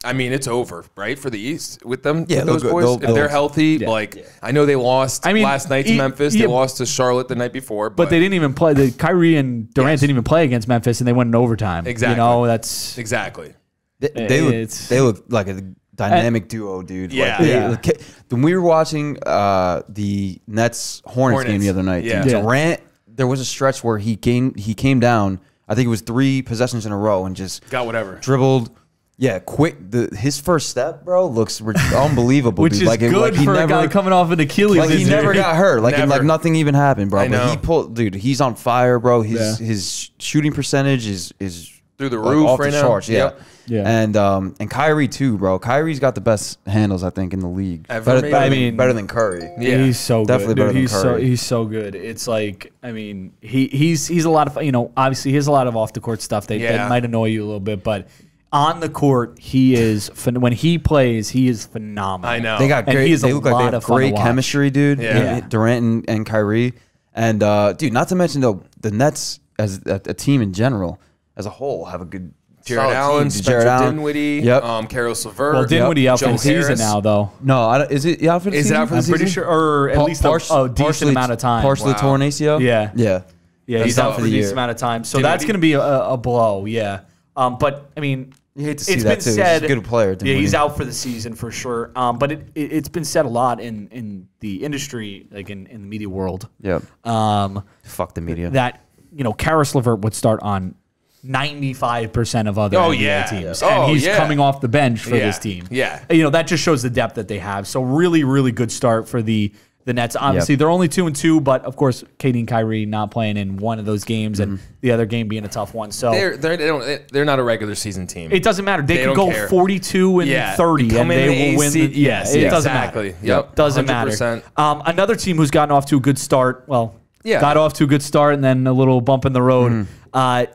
I mean, it's over, right, for the East with them. Yeah, with those they'll boys. go- If they'll- they're healthy, I know they lost I mean, last night to Memphis. They lost to Charlotte the night before, But they didn't even play. Kyrie and Durant didn't even play against Memphis, and they went in overtime. Exactly. That's exactly. They look like a dynamic duo, dude. Yeah. When we were watching the Nets Hornets game the other night, Yeah. dude, Yeah. Durant, there was a stretch where he came down. I think it was 3 possessions in a row and just Got whatever. dribbled. Yeah, quick. His first step, bro, looks unbelievable. which dude. is Like good for a guy coming off an Achilles Like he injury. never got hurt. Like Never. nothing even happened, bro. I But he know. pulled, dude. He's on fire, bro. His shooting percentage is Through the like, roof off right the now. charts. Yeah. Yep. Yeah. And Kyrie too, bro. Kyrie's got the best handles I think in the league. Ever maybe? Better than Curry. Yeah. He's so Definitely good. better Dude, than Curry. he's so good. It's like, I mean, he's a lot of, obviously he has a lot of off the court stuff that might annoy you a little bit, but on the court, he is when he plays, he is phenomenal. I know. They got And great. he is They a look like lot they of have fun to great watch. chemistry, dude. Yeah. Durant and Kyrie, and dude. Not to mention though, the Nets as a team in general, as a whole, have a good. Jared solid Allen, team. Spencer Jared Allen. Dinwiddie, Yep. Karis LeVert. Well, Dinwiddie out for Joe the season Harris. now, though. No, is it out for the Is it season? out for the I'm pretty season? sure, or at least a decent amount of time. Partially Wow. torn ACL. Yeah. Yeah. Yeah, he's out for a the decent year. amount of time. So Dinwiddie? that's going to be a blow, yeah. But, I mean, You hate to see it's that been too. He's said. a good player. Yeah, Dinwiddie. he's out for the season for sure. But it's been said a lot in the industry, like in the media world, Yep. Fuck the media. that, Karis LeVert would start on 95% of other NBA teams. Oh, And he's yeah. coming off the bench for this team. Yeah. That just shows the depth that they have. So really, really good start for the Nets. Obviously, they're only 2-2, but of course, KD and Kyrie not playing in one of those games and the other game being a tough one. So They're not a regular season team. it doesn't matter. They could don't go care. 42 and 30, Come and in they the will win. AC It doesn't exactly. matter. Yep. Doesn't 100%. matter. Another team who's gotten off to a good start. Well, got off to a good start and then a little bump in the road.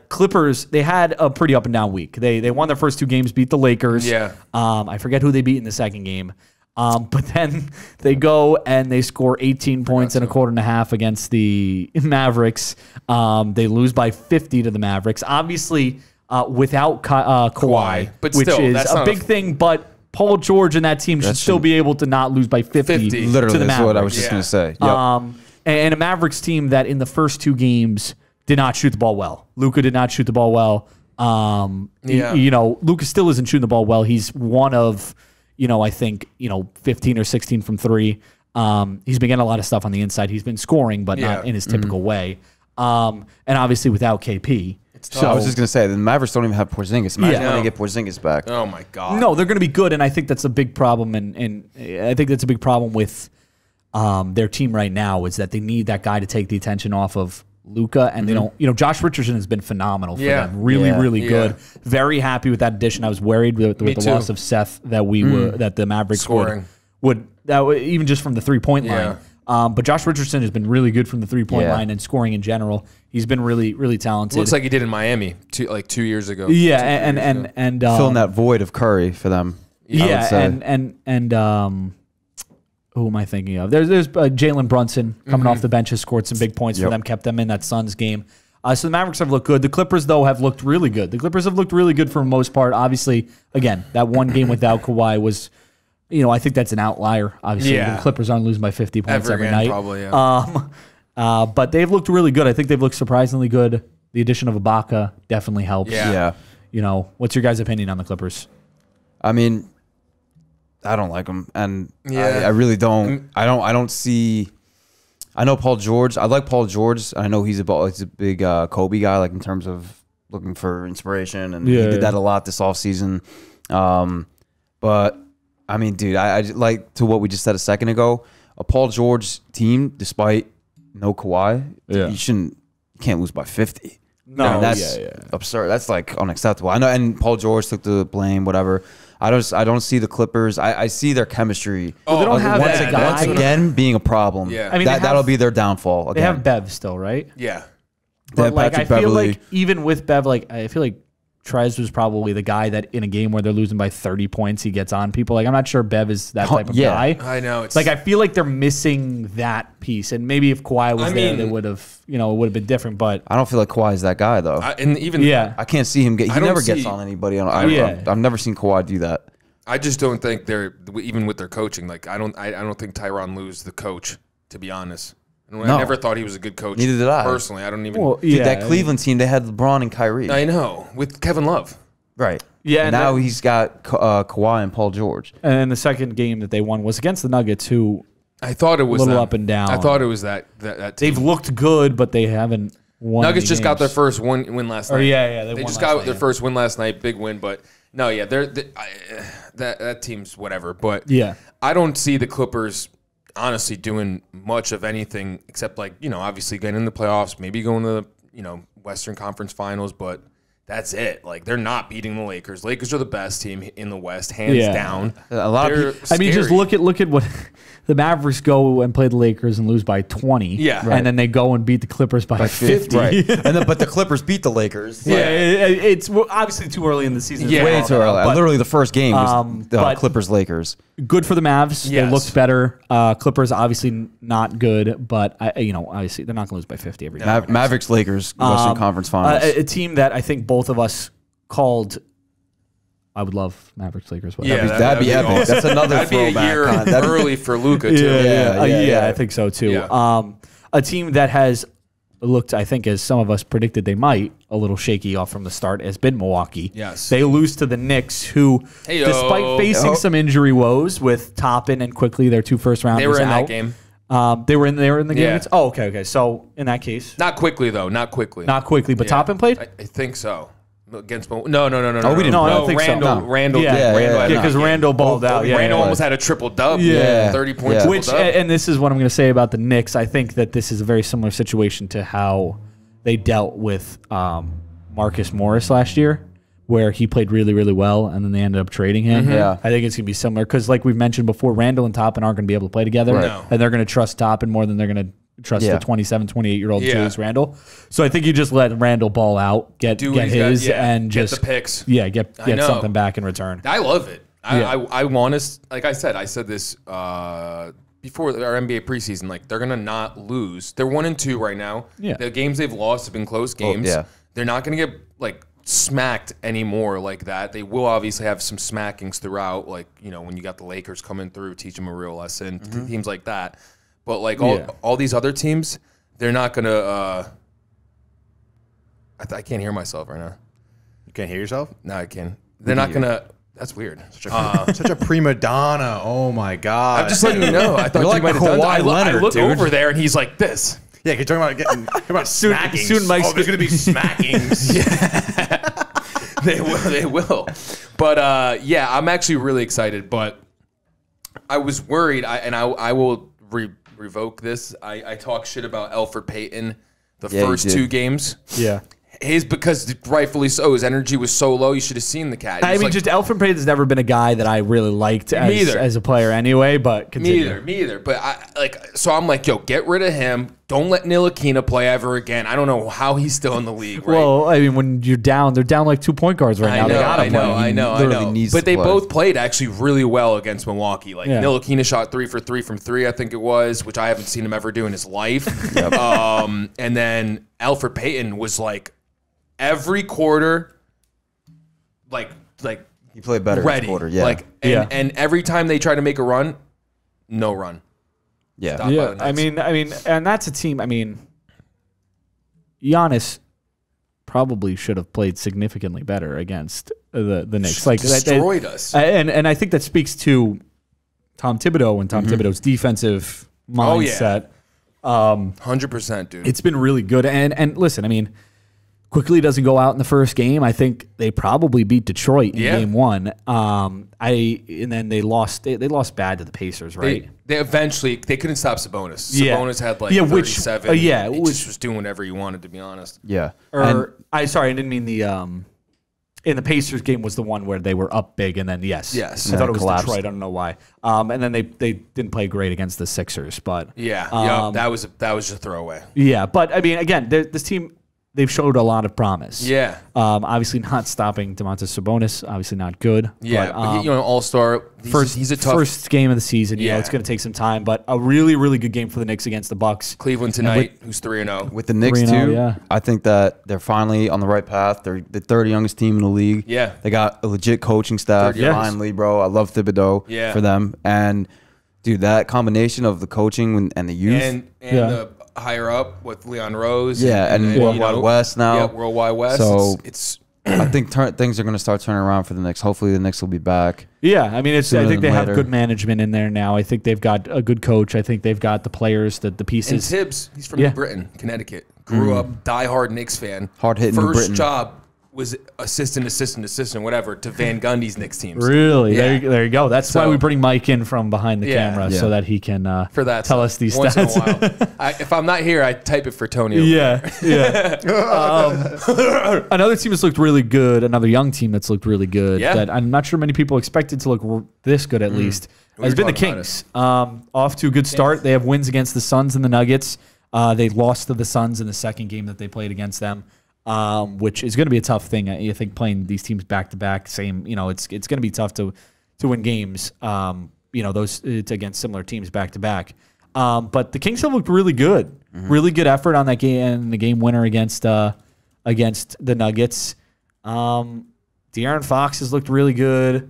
Clippers, they had a pretty up and down week. They won their first 2 games, beat the Lakers. Yeah. I forget who they beat in the second game. But then they go and they score 18 points in a quarter and a half against the Mavericks. They lose by 50 to the Mavericks. Obviously, without Kawhi, But which still, is that's a not big a- thing. But Paul George and that team should still be able to not lose by 50 50. Literally, to the that's what I was Mavericks. just Yeah. gonna say. Yep. And a Mavericks team that in the first 2 games did not shoot the ball well. Luka did not shoot the ball well. Luka still isn't shooting the ball well. He's one of, I think, 15 or 16 from 3. He's been getting a lot of stuff on the inside. He's been scoring, but not in his typical way. And obviously without KP. So I was just gonna say the Mavericks don't even have Porzingis. Imagine when they get Porzingis back. Oh my God. No, they're going to be good, and I think that's a big problem. And I think that's a big problem with their team right now is that they need that guy to take the attention off of Luka, and they don't. You know, Josh Richardson has been phenomenal for them. Really good. Very happy with that addition. I was worried with the loss of Seth that that the Mavericks would even just from the 3-point line. But Josh Richardson has been really good from the 3-point line and scoring in general. He's been really talented. Looks like he did in Miami 2 years ago. Yeah, and filling that void of Curry for them. Yeah, and who am I thinking of? There's Jalen Brunson coming off the bench, has scored some big points for them, kept them in that Suns game. So the Mavericks have looked good. The Clippers, though, have looked really good. The Clippers have looked really good for the most part. Obviously, again, that one game without Kawhi was, I think that's an outlier. Obviously, the Clippers aren't losing by 50 points every night. Probably, but they've looked really good. I think they've looked surprisingly good. The addition of Ibaka definitely helps. Yeah. What's your guys' opinion on the Clippers? I mean, I don't like them, and I really don't. I don't see. I know Paul George. I like Paul George. I know he's a big Kobe guy, like in terms of looking for inspiration, and he did that a lot this offseason. But I mean, dude, I like to what we just said a second ago. A Paul George team, despite no Kawhi, you can't lose by 50. No, I mean, that's absurd. That's like unacceptable. I know, and Paul George took the blame, whatever. I don't see the Clippers. I see their chemistry. They don't have once that guy. Once again being a problem. Yeah. I mean, that'll be their downfall. Again. They have Bev still, right? Yeah. But like, I Patrick feel Beverley. like even with Bev, like I feel like Trez was probably the guy that in a game where they're losing by 30 points, he gets on people. Like I'm not sure Bev is that type of guy. I know. It's like I feel like they're missing that piece, and maybe if Kawhi was there, they would have, it would have been different. But I don't feel like Kawhi is that guy though. I can't see him get. He never gets on anybody. I've never seen Kawhi do that. I just don't think they're even with their coaching. Like I don't think Tyronn Lue's the coach. To be honest. I never thought he was a good coach. Neither did I. Personally, I don't even. Well, Dude, that Cleveland team, they had LeBron and Kyrie. I know with Kevin Love. Right. Yeah. And now he's got Kawhi and Paul George. And then the second game that they won was against the Nuggets, who I thought it was a little them. up and down. I thought it was that team. They've looked good, but they haven't won. Nuggets just got their games. first win last night. They They won just last got night, their first win last night. Big win, but no, that team's whatever. But I don't see the Clippers honestly doing much of anything except like obviously getting in the playoffs, maybe going to the Western Conference Finals, but that's it. Like they're not beating the Lakers. Lakers are the best team in the West, hands down. A lot of people. I mean, just look at what the Mavericks go and play the Lakers and lose by 20. Yeah. And then they go and beat the Clippers by 50. Right. But the Clippers beat the Lakers. It's obviously too early in the season. Yeah. Way too early. But Literally, the first game was the Clippers-Lakers. good for the Mavs. Yes. They looked better. Clippers obviously not good, but obviously they're not going to lose by 50 every game. Mavericks-Lakers, Western Conference Finals. A team that I think both of us called. I would love Mavericks Lakers. That'd be epic. awesome. That's another That'd be a throwback. year early for Luka too. Yeah, I think so too. Yeah. A team that has looked, I think, as some of us predicted they might, a little shaky off from the start, has been Milwaukee. Yes. They lose to the Knicks, who, Hey-yo. despite facing some injury woes with Toppin and Quickly, their 2 first rounders They were in out. that game. They were in the game. Yeah. Oh, okay. So in that case, Not quickly though. Not quickly. not Quickly, but Yeah. Toppin played. I think so. Against no. we didn't No, I don't think so. Randall, No. Randall, Yeah, Randall, had because that game. Randall balled out. Yeah, Randall yeah. almost had a triple dub. Yeah. 30 points. Yeah. triple Which, dub. and this is what I'm going to say about the Knicks. I think that this is a very similar situation to how they dealt with Marcus Morris last year, where he played really, really well, and then they ended up trading him. Yeah. I think it's going to be similar because, like we've mentioned before, Randall and Toppin aren't going to be able to play together, Right. No. and they're going to trust Toppin more than they're going to trust the 27, 28-year-old Yeah. Julius Randall. So I think you just let Randall ball out, get Do what his, he's got, and get just the picks. get I know. something back in return. I love it. Yeah. I want to, like I said this before our NBA preseason. Like they're gonna not lose. They're 1-2 right now. Yeah. The games they've lost have been close games. yeah. They're not gonna get like smacked anymore like that. They will obviously have some smackings throughout. Like when you got the Lakers coming through, teach them a real lesson. Teams like that. But like all these other teams, they're not gonna. I can't hear myself right now. You can't hear yourself? No, I can. They're not gonna That's weird. Such a prima donna. Oh my god. I'm just letting you know. I thought you might have done that. I look over there and he's like this. Yeah, you're talking about smackings. Soon Mike's there's going to be smackings. They will. But yeah, I'm actually really excited. But I was worried, I will revoke this. I talk shit about Elfrid Payton the first 2 games. Yeah. Because rightfully so. His energy was so low. You should have seen the cat. I mean, just Elfrid Payton's never been a guy that I really liked as a player anyway, but continue. Me either. But so I'm like, yo, get rid of him. Don't let Ntilikina play ever again. I don't know how he's still in the league, right? Well, I mean, when you're down, they're down like 2 point guards right now. I know. But they both played actually really well against Milwaukee. Like Ntilikina shot 3 for 3 from 3, I think it was, which I haven't seen him ever do in his life. Yep. And then Elfrid Payton was like every quarter, like he played better ready. Each quarter. Yeah. And every time they try to make a run, no run. Yeah. I mean, and that's a team. I mean, Giannis probably should have played significantly better against the Knicks. Like destroyed us. And I think that speaks to Tom Thibodeau and Tom Thibodeau's defensive mindset. 100%, dude. It's been really good. And listen, I mean, Quickly doesn't go out in the first game. I think they probably beat Detroit in game 1. And then they lost. They lost bad to the Pacers, right? They eventually couldn't stop Sabonis. Sabonis had like 37. He just was doing whatever he wanted, to be honest. Yeah. I didn't mean the in the Pacers game was the one where they were up big and then yes. And I thought it was collapsed. Detroit. I don't know why. And then they didn't play great against the Sixers, but that was a throwaway. Yeah, but I mean, again, this team. They've showed a lot of promise. Yeah. Obviously not stopping Domantas Sabonis. Obviously not good. Yeah. But all-star. He's a tough. First game of the season. You know, it's going to take some time, but a really, really good game for the Knicks against the Bucks. Cleveland tonight, who's 3-0. With the Knicks, too, I think that they're finally on the right path. They're the third youngest team in the league. Yeah. They got a legit coaching staff. Ryan Lee, bro. I love Thibodeau for them. And, dude, that combination of the coaching and the youth. And the higher up with Leon Rose. And Worldwide West now. Yeah, Worldwide West. So it's I think things are going to start turning around for the Knicks. Hopefully the Knicks will be back. Yeah, I mean, I think they have good management in there now. I think they've got a good coach. I think they've got the players, the pieces. And Tibbs, he's from New Britain, Connecticut. Grew up, diehard Knicks fan. Hard-hitting New Britain. First job was assistant, whatever, to Van Gundy's Knicks teams. Really? Yeah. There you go. That's why we bring Mike in from behind the camera so that he can tell us these once stats. In a while. If I'm not here, I type it for Tony. Another team that's looked really good, another young team that's looked really good, that I'm not sure many people expected to look this good at least, has been the Kings. Off to a good start. They have wins against the Suns and the Nuggets. They lost to the Suns in the second game that they played against them. Which is going to be a tough thing. I think playing these teams back to back, it's going to be tough to win games. It's against similar teams back to back. But the Kings have looked really good, really good effort on that game and the game winner against the Nuggets. De'Aaron Fox has looked really good.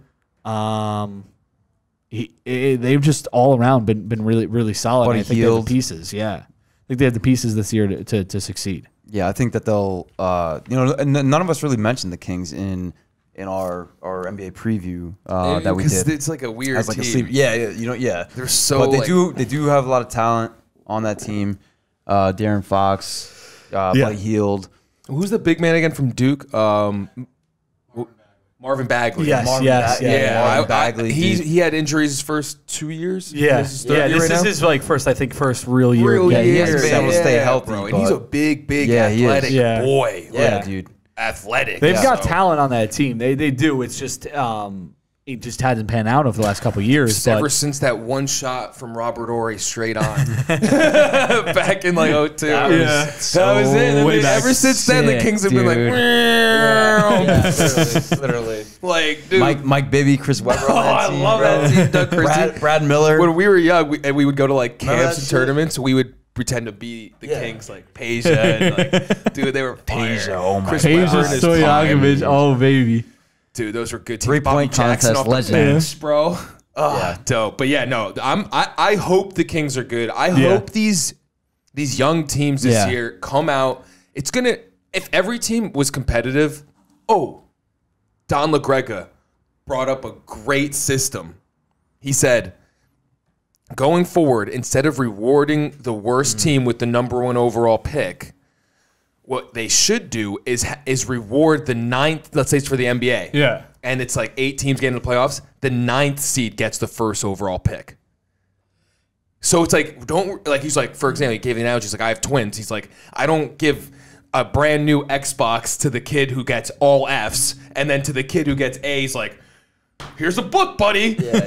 They've just all around been really really solid. I think they have the pieces. Yeah, I think they have the pieces this year to succeed. Yeah, I think that they'll, and none of us really mentioned the Kings in our NBA preview that we did. It's like a weird team. They're so. But they do have a lot of talent on that team. De'Aaron Fox, Buddy Hield. Who's the big man again from Duke? Marvin Bagley. Marvin Bagley. He had injuries his first 2 years. This is his first real year. He hasn't been able to stay healthy, bro. And he's a big athletic boy. Yeah, dude. Athletic. They've got talent on that team. They do. It's just it just hasn't panned out over the last couple of years. Ever since that one shot from Robert Horry straight on back in like 2002. That was it. Ever since then, the Kings have been like, literally. Like, dude. Mike Bibby, Chris Webber. I love that team. Doug Christie. Brad Miller. When we were young, we would go to like camps and tournaments. We would pretend to be the Kings, like Peja. And like, dude, they were Peja. Oh my God. Peja, Stojakovic. Oh baby. Dude, those were good teams. 3-point contest legends, bro. Dope. But yeah, no, I hope the Kings are good. I hope these young teams this year come out. It's gonna, if every team was competitive. Don LaGrega, brought up a great system. He said, going forward, instead of rewarding the worst team with the number 1 overall pick, what they should do is reward the 9th, let's say it's for the NBA. Yeah. And it's like 8 teams getting to the playoffs. The 9th seed gets the first overall pick. So it's like, he's like, for example, he gave the analogy, he's like, I have twins. He's like, I don't give a brand new Xbox to the kid who gets all Fs, and then to the kid who gets A's, like, here's a book, buddy. I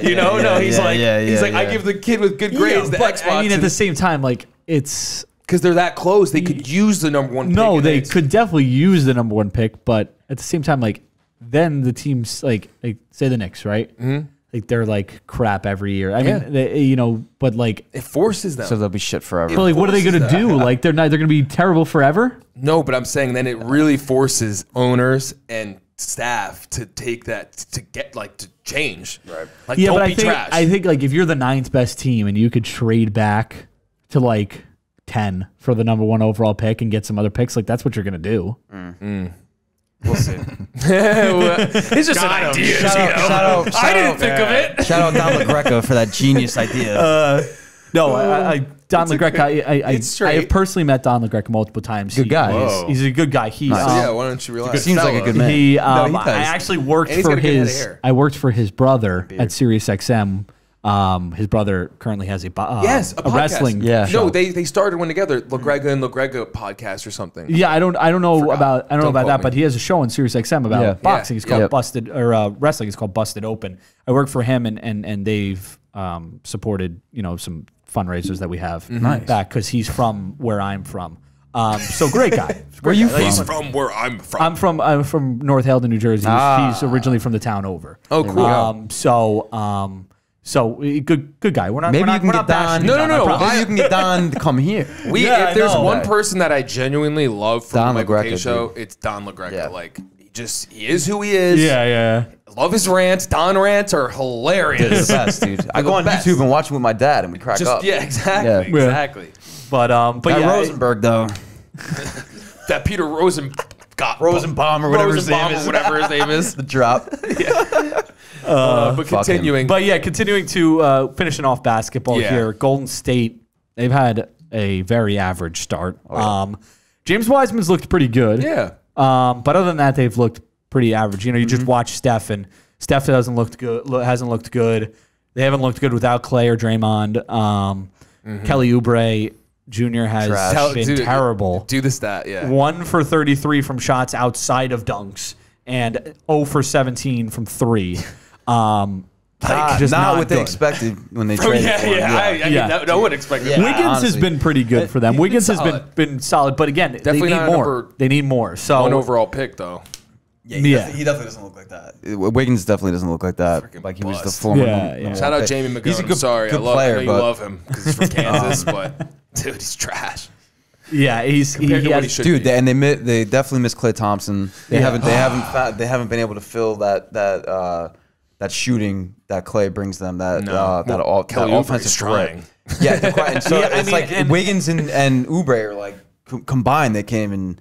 give the kid with good grades the Xbox. I mean, at the same time, like, it's because they're that close, they could use the number 1 pick. No, they could definitely use the number 1 pick, but at the same time, like, then the teams, like say the Knicks, right? Mm-hmm. Like, they're like crap every year. I mean, they, but like it forces them. So they'll be shit forever. But like, what are they gonna do? Like, they're gonna be terrible forever? No, but I'm saying then it really forces owners and staff to take that to get to change. Right. Like, yeah, don't but be trash. I think like if you're the 9th best team and you could trade back to like 10 for the number 1 overall pick and get some other picks, like that's what you're gonna do. We'll see. It's just an idea. I didn't think of it. Shout out Don LaGreca for that genius idea. Don LaGreca, I have personally met Don LaGreca multiple times. Good guy. He's a good guy. Why don't you realize? Seems like a good man. I actually worked for his. I worked for his brother at SiriusXM. His brother currently has a wrestling. Yeah. No, they started one together, LaGreca and LaGreca podcast or something. Yeah, I don't know about that, but he has a show on SiriusXM about boxing. It's called Busted or wrestling. It's called Busted Open. I work for him, and they've supported some fundraisers that we have back because he's from where I'm from. So great guy. Where are you from? He's from where I'm from. I'm from North Haledon, New Jersey. He's originally from the town over. Oh, cool. So good guy. We're not. Maybe we're you can not get Don. No. Maybe you can get Don to come here. If there's one person that I genuinely love from Don the Michael K LaGreca, show, dude. it's Don LaGreca. Yeah. Like he is who he is. Yeah. Love his rants. Don rants are hilarious. They're the best, dude. I go on YouTube and watch them with my dad, and we crack up. Yeah, exactly. Yeah. Exactly. But Rosenberg though. That Peter Rosenbaum or whatever his name is. The drop. But continuing. Continuing to finishing off basketball here. Golden State, they've had a very average start. James Wiseman's looked pretty good. Yeah. But other than that, they've looked pretty average. You just watch Steph, and Steph hasn't looked good. They haven't looked good without Clay or Draymond. Kelly Oubre Jr. has been terrible. Do the stat, 1 for 33 from shots outside of dunks, and 0 for 17 from 3. Not what they expected when they traded for him. No one expected that. Wiggins honestly. has been pretty good for them. Wiggins has been solid, but again, Definitely they need more. They need more. So 1 overall pick, though. He definitely doesn't look like that. Wiggins definitely doesn't look like that. Like he was the former. Shout out Jamie McGowan. He's a good, sorry, good I know player, you love him because he's from Kansas, but dude, he's trash. Yeah, he has, dude. And they definitely miss Klay Thompson. They haven't been able to fill that shooting that Klay brings them. That offensive threat. Yeah, and so it's Wiggins and Oubre are like combined. They can't even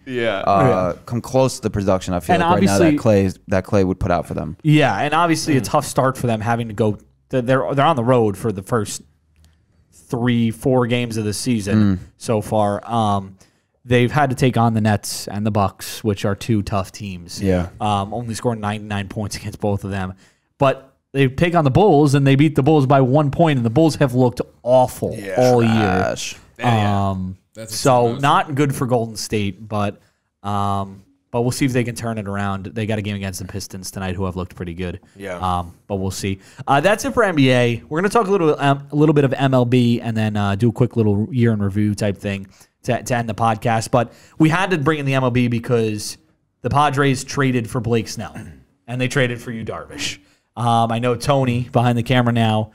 come close to the production. I feel like right now that Klay would put out for them. Yeah, and obviously a tough start for them having to go. They're on the road for the first 3-4 games of the season so far. They've had to take on the Nets and the Bucks, which are 2 tough teams. Yeah. Only scored 99 points against both of them. But they take on the Bulls, and they beat the Bulls by 1 point, and the Bulls have looked awful all year. So not good for Golden State, but we'll see if they can turn it around. They got a game against the Pistons tonight, who have looked pretty good. Yeah. But we'll see. That's it for NBA. We're going to talk a little bit of MLB, and then do a quick little year in review type thing to end the podcast. But we had to bring in the MLB because the Padres traded for Blake Snell, and they traded for Yu Darvish. I know Tony behind the camera now.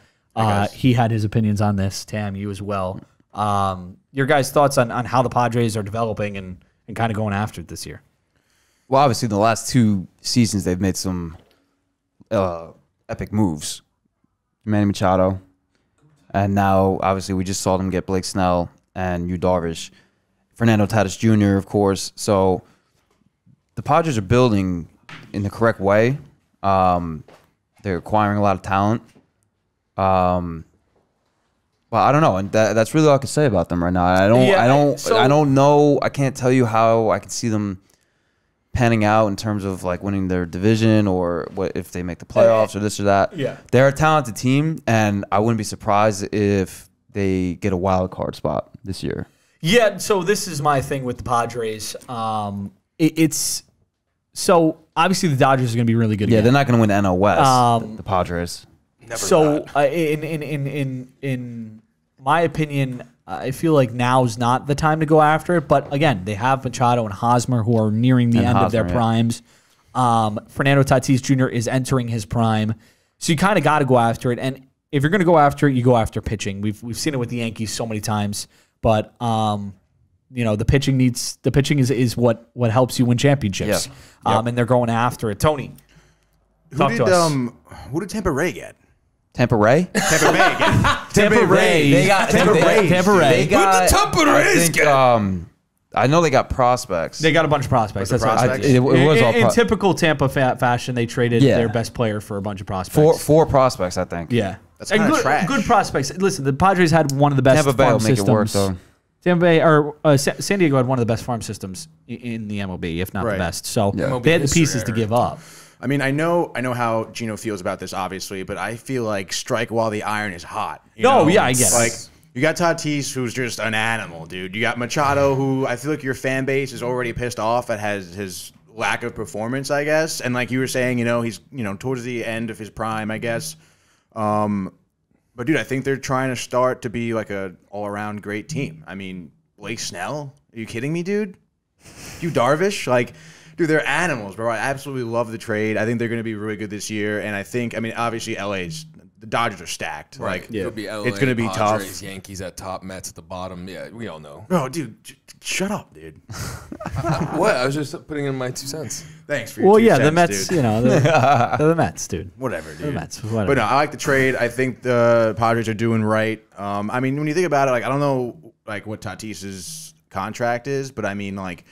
He had his opinions on this. Tam, you as well. Your guys' thoughts on how the Padres are developing and kind of going after it this year? Well, obviously, in the last 2 seasons, they've made some epic moves. Manny Machado, and now, obviously, we just saw them get Blake Snell and Yu Darvish. Fernando Tatis Jr., of course. So the Padres are building in the correct way. They're acquiring a lot of talent. But I don't know, and that's really all I can say about them right now. I don't know. I can't tell you how I can see them panning out in terms of like winning their division or what if they make the playoffs or this or that. Yeah, they're a talented team, and I wouldn't be surprised if they get a wild card spot this year. Yeah. So this is my thing with the Padres. It's so obviously the Dodgers are going to be really good. Yeah, again. they're not going to win the NL West. The Padres. Never so in my opinion, I feel like now's not the time to go after it. But again, they have Machado and Hosmer who are nearing the end of their primes. Fernando Tatis Jr. is entering his prime, so you kind of got to go after it. And if you're going to go after it, you go after pitching. We've seen it with the Yankees so many times, but the pitching is what helps you win championships. Yeah. And they're going after it. Tony, who did Tampa Ray get? Tampa Ray? Tampa Bay again. Tampa Ray. They got Tampa Ray. Tampa Ray. Who did the Tampa Rays get? I know they got prospects. They got a bunch of prospects. That's prospects? It was all in typical Tampa fashion. They traded their best player for a bunch of prospects. Four prospects, I think. Yeah, that's kind of trash. Good prospects. Listen, the Padres had one of the best Tampa Bay farm will make systems. it work, though. Tampa Bay or San Diego had one of the best farm systems in the MLB, if not the best. So they had the pieces to give up. I mean, I know how Gino feels about this, obviously, but I feel like strike while the iron is hot. Yeah, I get it. Like, you got Tatis, who's just an animal, dude. You got Machado, who I feel like your fan base is already pissed off at his lack of performance, I guess. And like you were saying, he's towards the end of his prime, I guess. But dude, I think they're trying to start to be like a all-around great team. I mean, Blake Snell, are you kidding me, dude? You Darvish, like. Dude, they're animals, bro. I absolutely love the trade. I think they're going to be really good this year. And obviously, the Dodgers are stacked. Right. Like, It'll be LA, it's going to be Padres, tough. Yankees at top, Mets at the bottom. Yeah, we all know. Bro, dude, shut up, dude. What? I was just putting in my 2 cents. Thanks for your 2 cents, the Mets, dude. they're the Mets, dude. Whatever, dude. The Mets, whatever. But no, I like the trade. I think the Padres are doing right. I mean, when you think about it, like, I don't know like what Tatis's contract is, but I mean, like,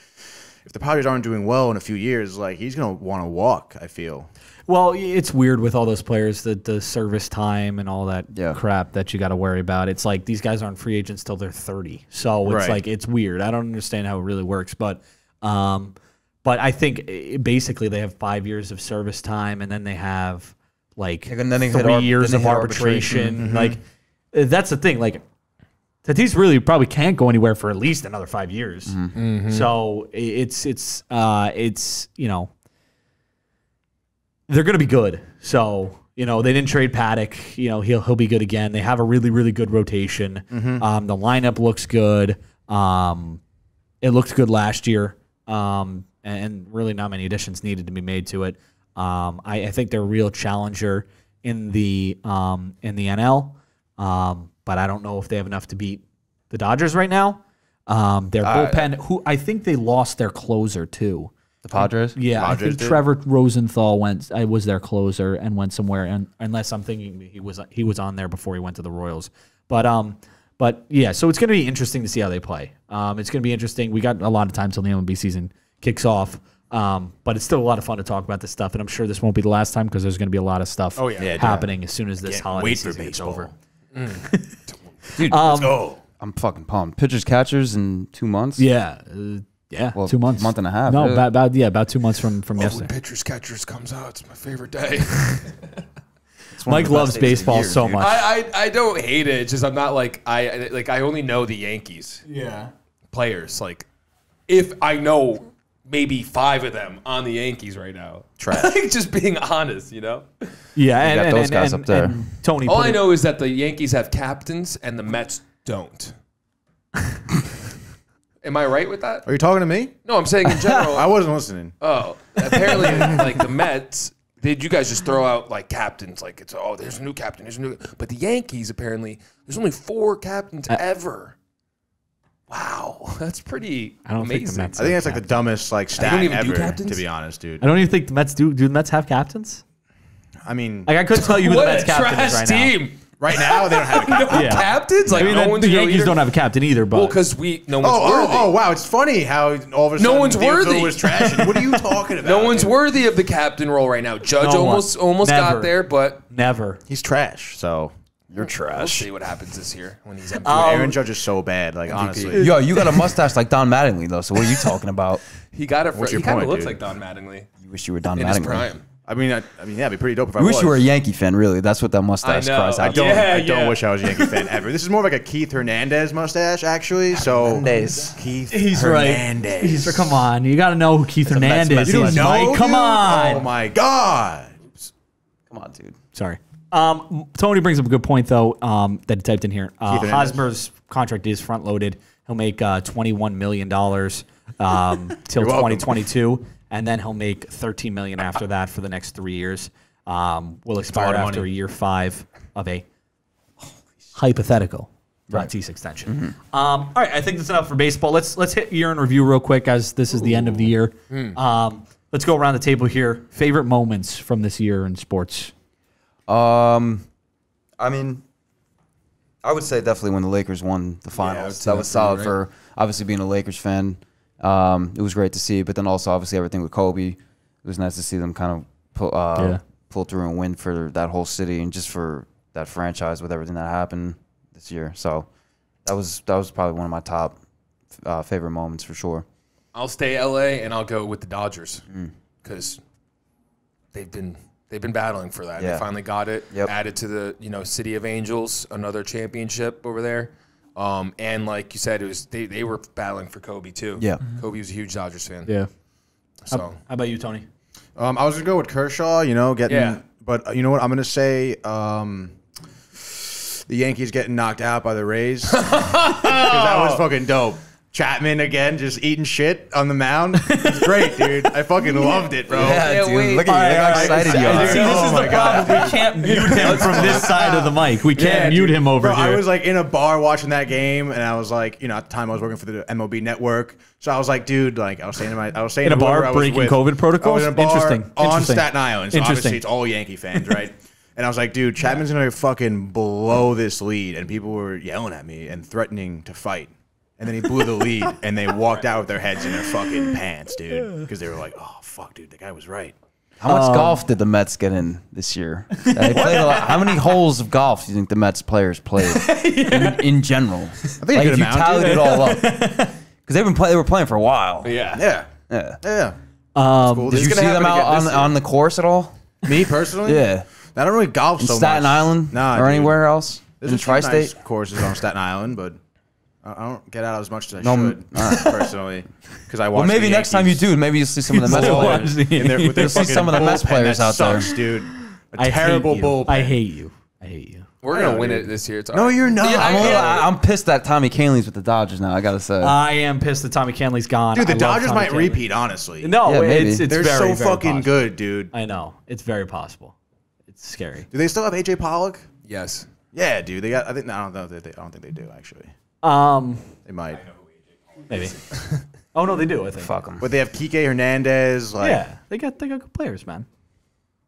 if the Padres aren't doing well in a few years, like, he's going to want to walk, I feel. Well, it's weird with all those players, the service time and all that crap that you got to worry about. It's like these guys aren't free agents till they're 30. So it's like it's weird. I don't understand how it really works, but I think basically they have 5 years of service time, and then they have like 3 years of arbitration. Mm-hmm. Like that's the thing. Like Tatis really probably can't go anywhere for at least another 5 years. Mm-hmm. So it's they're going to be good. So, they didn't trade Paddock. He'll be good again. They have a really, really good rotation. Mm-hmm. The lineup looks good. It looked good last year. And really not many additions needed to be made to it. I think they're a real challenger in the NL. But I don't know if they have enough to beat the Dodgers right now. Their bullpen, who I think they lost their closer too. The Padres? Yeah, I think Trevor Rosenthal was their closer and went somewhere. Unless I'm thinking he was on there before he went to the Royals. But yeah, so it's going to be interesting to see how they play. It's going to be interesting. We got a lot of time till the MLB season kicks off. But it's still a lot of fun to talk about this stuff, and I'm sure this won't be the last time because there's going to be a lot of stuff happening as soon as this holiday season is over. Dude, let's go. I'm fucking pumped. Pitchers, catchers in 2 months? Yeah. Well, 2 months. Month and a half. No, about 2 months from yesterday. When Pitchers, catchers comes out, it's my favorite day. Mike loves baseball so much. I don't hate it. It's just I'm not I only know the Yankees. Yeah. Players. Like, if I know maybe 5 of them on the Yankees right now. Like, just being honest, Yeah, you got those guys up there. And Tony. All I know is that the Yankees have captains and the Mets don't. Am I right with that? Are you talking to me? No, I'm saying in general. I wasn't listening. Oh, apparently, like the Mets, did you guys just throw out like captains? Like there's a new captain, But the Yankees, apparently, there's only 4 captains ever. Wow, that's pretty amazing. I think that's like the dumbest stat ever. To be honest, dude. I don't even think the Mets do. Do the Mets have captains? I mean, I couldn't tell you who the Mets captain is right team. now. Right now, they don't have a captain. Yeah. Captains? Like, I mean, no one's the your Yankees leader? don't have a captain either, but Well, because no one's worthy. Oh, wow. It's funny how all of a sudden No one's David worthy. was trashing. What are you talking about? No one's dude? worthy of the captain role right now. Judge No one. almost Never. got there, but never. He's trash, so. You're we'll trash. see what happens this year when he's empty. Aaron Judge is so bad, like, honestly. Yo, you got a mustache like Don Mattingly though. So what are you talking about? He got it. What's He your kind of point, looks dude? like Don Mattingly You wish you were Don in his Mattingly. prime. I mean, yeah, it'd be pretty dope if I You wish was. you were a Yankee fan, really. That's what that mustache I know. cries I out. don't- I don't wish I was a Yankee fan ever. This is more like a Keith Hernandez mustache, actually. So Hernandez. Keith He's Hernandez. right. He's come on. You got to know who Keith Hernandez Mets is. You don't know, Mike. Come dude? on. Oh my god. Come on, dude. Sorry. Tony brings up a good point, though, that he typed in here. Hernandez. Hosmer's contract is front loaded. He'll make $21 million till 2022, and then he'll make $13 million after that for the next 3 years. Will expire lot of after money. year 5 of a hypothetical Tatis extension. All right, I think that's enough for baseball. Let's hit year in review real quick, as this is the end of the year. Let's go around the table here. Favorite moments from this year in sports. I mean, I would say definitely when the Lakers won the finals. say That was that for you, solid for obviously being a Lakers fan. It was great to see, but then also obviously everything with Kobe. It was nice to see them kind of pull through and win for that whole city and just for that franchise with everything that happened this year. So that was probably one of my top favorite moments for sure. I'll stay LA and I'll go with the Dodgers because they've been battling for that. Yeah. They finally got it. Yep. Added to the City of Angels, another championship over there. And like you said, it was they were battling for Kobe too. Yeah. Kobe was a huge Dodgers fan. Yeah. So How about you, Tony? I was gonna go with Kershaw. Yeah. But you know what? I'm gonna say the Yankees getting knocked out by the Rays because that was fucking dope. Chapman again, just eating shit on the mound. It's great, dude. I fucking loved it, bro. Yeah, dude. wait. Look at you. Look how excited you are. See, this is Oh the my problem. We can't mute him from this side of the mic. We can't Yeah, mute dude. him over Bro, here. I was like in a bar watching that game, and I was like, at the time I was working for the MLB Network, so I was like, dude, like I was saying in a to whoever bar I was breaking with, COVID protocols? I was in a bar Interesting. on Interesting. Staten Island. So Interesting. obviously it's all Yankee fans, right? And I was like, dude, Chapman's gonna fucking blow this lead, and people were yelling at me and threatening to fight. And then he blew the lead, and they walked out with their heads in their fucking pants, dude, because they were like, "Oh fuck, dude, the guy was right." How much golf did the Mets get in this year? They played a lot. How many holes of golf do you think the Mets players played in general? I think a like good if you amount, tallied dude. it all up, because they were playing for a while. yeah. Yeah. Cool. Did you see them out on the course at all? Me personally? Yeah. I don't really golf In so Staten much. Island Nah, or dude. anywhere else There's in a few nice tri-state. courses on Staten Island, but I don't get out as much as I No, should personally because I watch. Well, maybe the next time you Yankees do, maybe you'll see some of the Mets Still players. watching. with their You'll see fucking some of the Mets bullpen players that out there. sucks, dude. A I terrible hate you. bullpen. I hate you. I hate you. We're I gonna know, win dude. it this year. It's all No, right. you're not. I'm pissed that Tommy Kahnle's with the Dodgers now. I gotta say. I am pissed that Tommy Canley's gone. Dude, the I love Dodgers Tommy might Kahnle. repeat, honestly. No, Yeah, maybe. it's They're very, so very fucking possible. good, dude. I know. It's very possible. It's scary. Do they still have AJ Pollock? Yes. Yeah, dude. They got. I don't know. I don't think they do actually. They might. Maybe. Oh no, they do. I think. Fuck them. But they have Kike Hernandez. Like, Yeah, they got good players, man.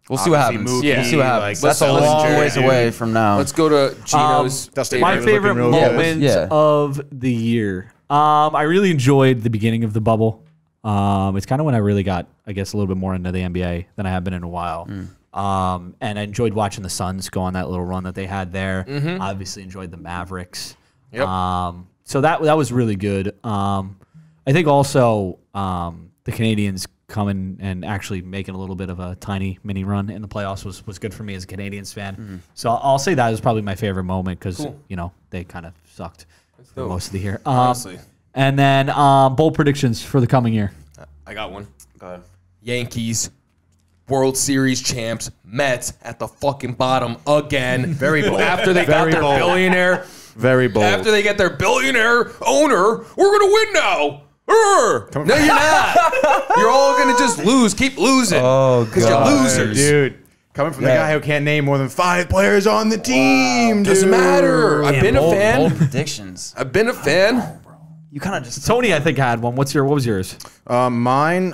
We'll see what obviously happens. Mookie, We'll see what like, happens. That's a Dustin long Ellinger, ways dude. away from now. Let's go to Gino's. Dustin My Ellinger was favorite looking real good. moment Yeah. of the year. I really enjoyed the beginning of the bubble. It's kind of when I really got, I guess, a little bit more into the NBA than I have been in a while. And I enjoyed watching the Suns go on that little run that they had there. Obviously enjoyed the Mavericks. Yep. So that was really good. I think also the Canadians coming and actually making a little bit of a tiny mini run in the playoffs was good for me as a Canadians fan. So I'll say that was probably my favorite moment because they kind of sucked for dope. most of the year. Honestly. And then bold predictions for the coming year. I got one. Go ahead. Yankees, World Series champs, Mets at the fucking bottom again. Very bold. After they got Very their bold. billionaire. Very bold. After they get their billionaire owner, we're gonna win now. No, you're not. You're all gonna just lose. Keep losing. Oh, because you're God. losers. Dude, coming from the Yeah. guy who can't name more than 5 players on the team, dude. Doesn't matter. I've been a Bold fan. predictions. I've been a fan. You kind of just. Tony, I think, had one. What was yours? Mine,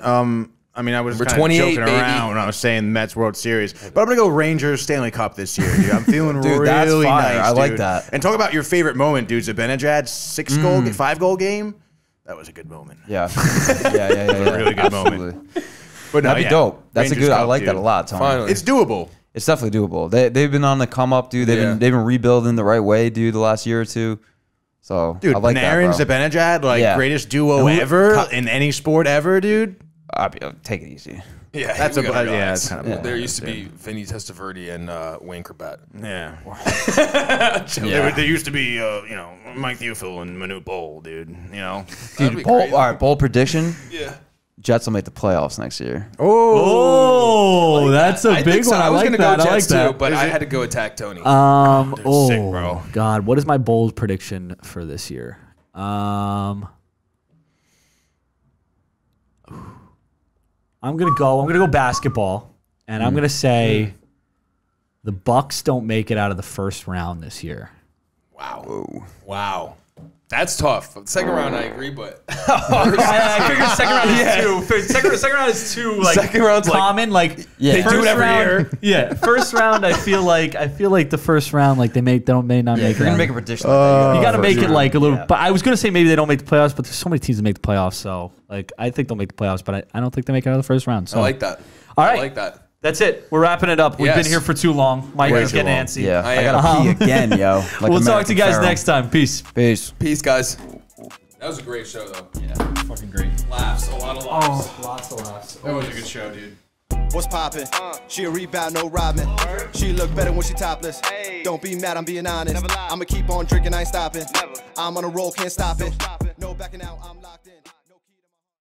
I mean, I was Number kind of 28, joking baby. around when I was saying Mets World Series, but I'm gonna go Rangers Stanley Cup this year, dude. I'm feeling Dude, really that's fire. nice. I like dude. that. And talk about your favorite moment, dude. Zibanejad's 5-goal game. That was a good moment. Yeah. Yeah. Really good moment. But That'd be dope. That's Rangers a good. I Cup, like that dude. a lot, Tony. Finally. It's doable. It's definitely doable. They've been on the come up, dude. They've been rebuilding the right way, dude, the last year or two. So Dude, I like Panarin, that, bro. Zibanejad, greatest duo ever in any sport ever, dude. Take it easy. Yeah, That's we gotta that's relax. kind of There used to be Vinny Testaverde and Wayne Corbett. yeah. There used to be Mike Theophil and Manute Bol, dude. You know. Dude, all right, bold prediction. Yeah. Jets will make the playoffs next year. Oh, that's a big one. I was like gonna that. go I like Jets too, that. but I had to go attack Tony. sick, bro. God, what is my bold prediction for this year? I'm gonna go basketball, and I'm gonna say the Bucks don't make it out of the first round this year. Wow. That's tough. Second round, I agree, but I figured second round is too. Second round is too like Second round's like- common. Like Yeah. They do it every year. Yeah, first round. I feel like the first round like they may not make You're it. gonna make a prediction. Like that. You got to make it like a little. Yeah. But I was gonna say maybe they don't make the playoffs, but there's so many teams that make the playoffs. So like I think they'll make the playoffs, but I don't think they make it out of the first round. So I like that. All right. I like that. That's it. We're wrapping it up. We've Yes. been here for too long. Mike Way is too getting long. antsy. Yeah, I I gotta am. pee again, yo. Like We'll talk to you guys American next time. Peace. Peace. Peace, guys. That was a great show, though. Yeah, fucking great. Laughs, a lot of laughs. Lots of laughs. That was a good show, dude. What's poppin'? She a rebound, no robbing. She look better when she topless. Don't be mad, I'm being honest. I'ma keep on drinking, I ain't stopping. I'm on a roll, can't stop it. No backing out, I'm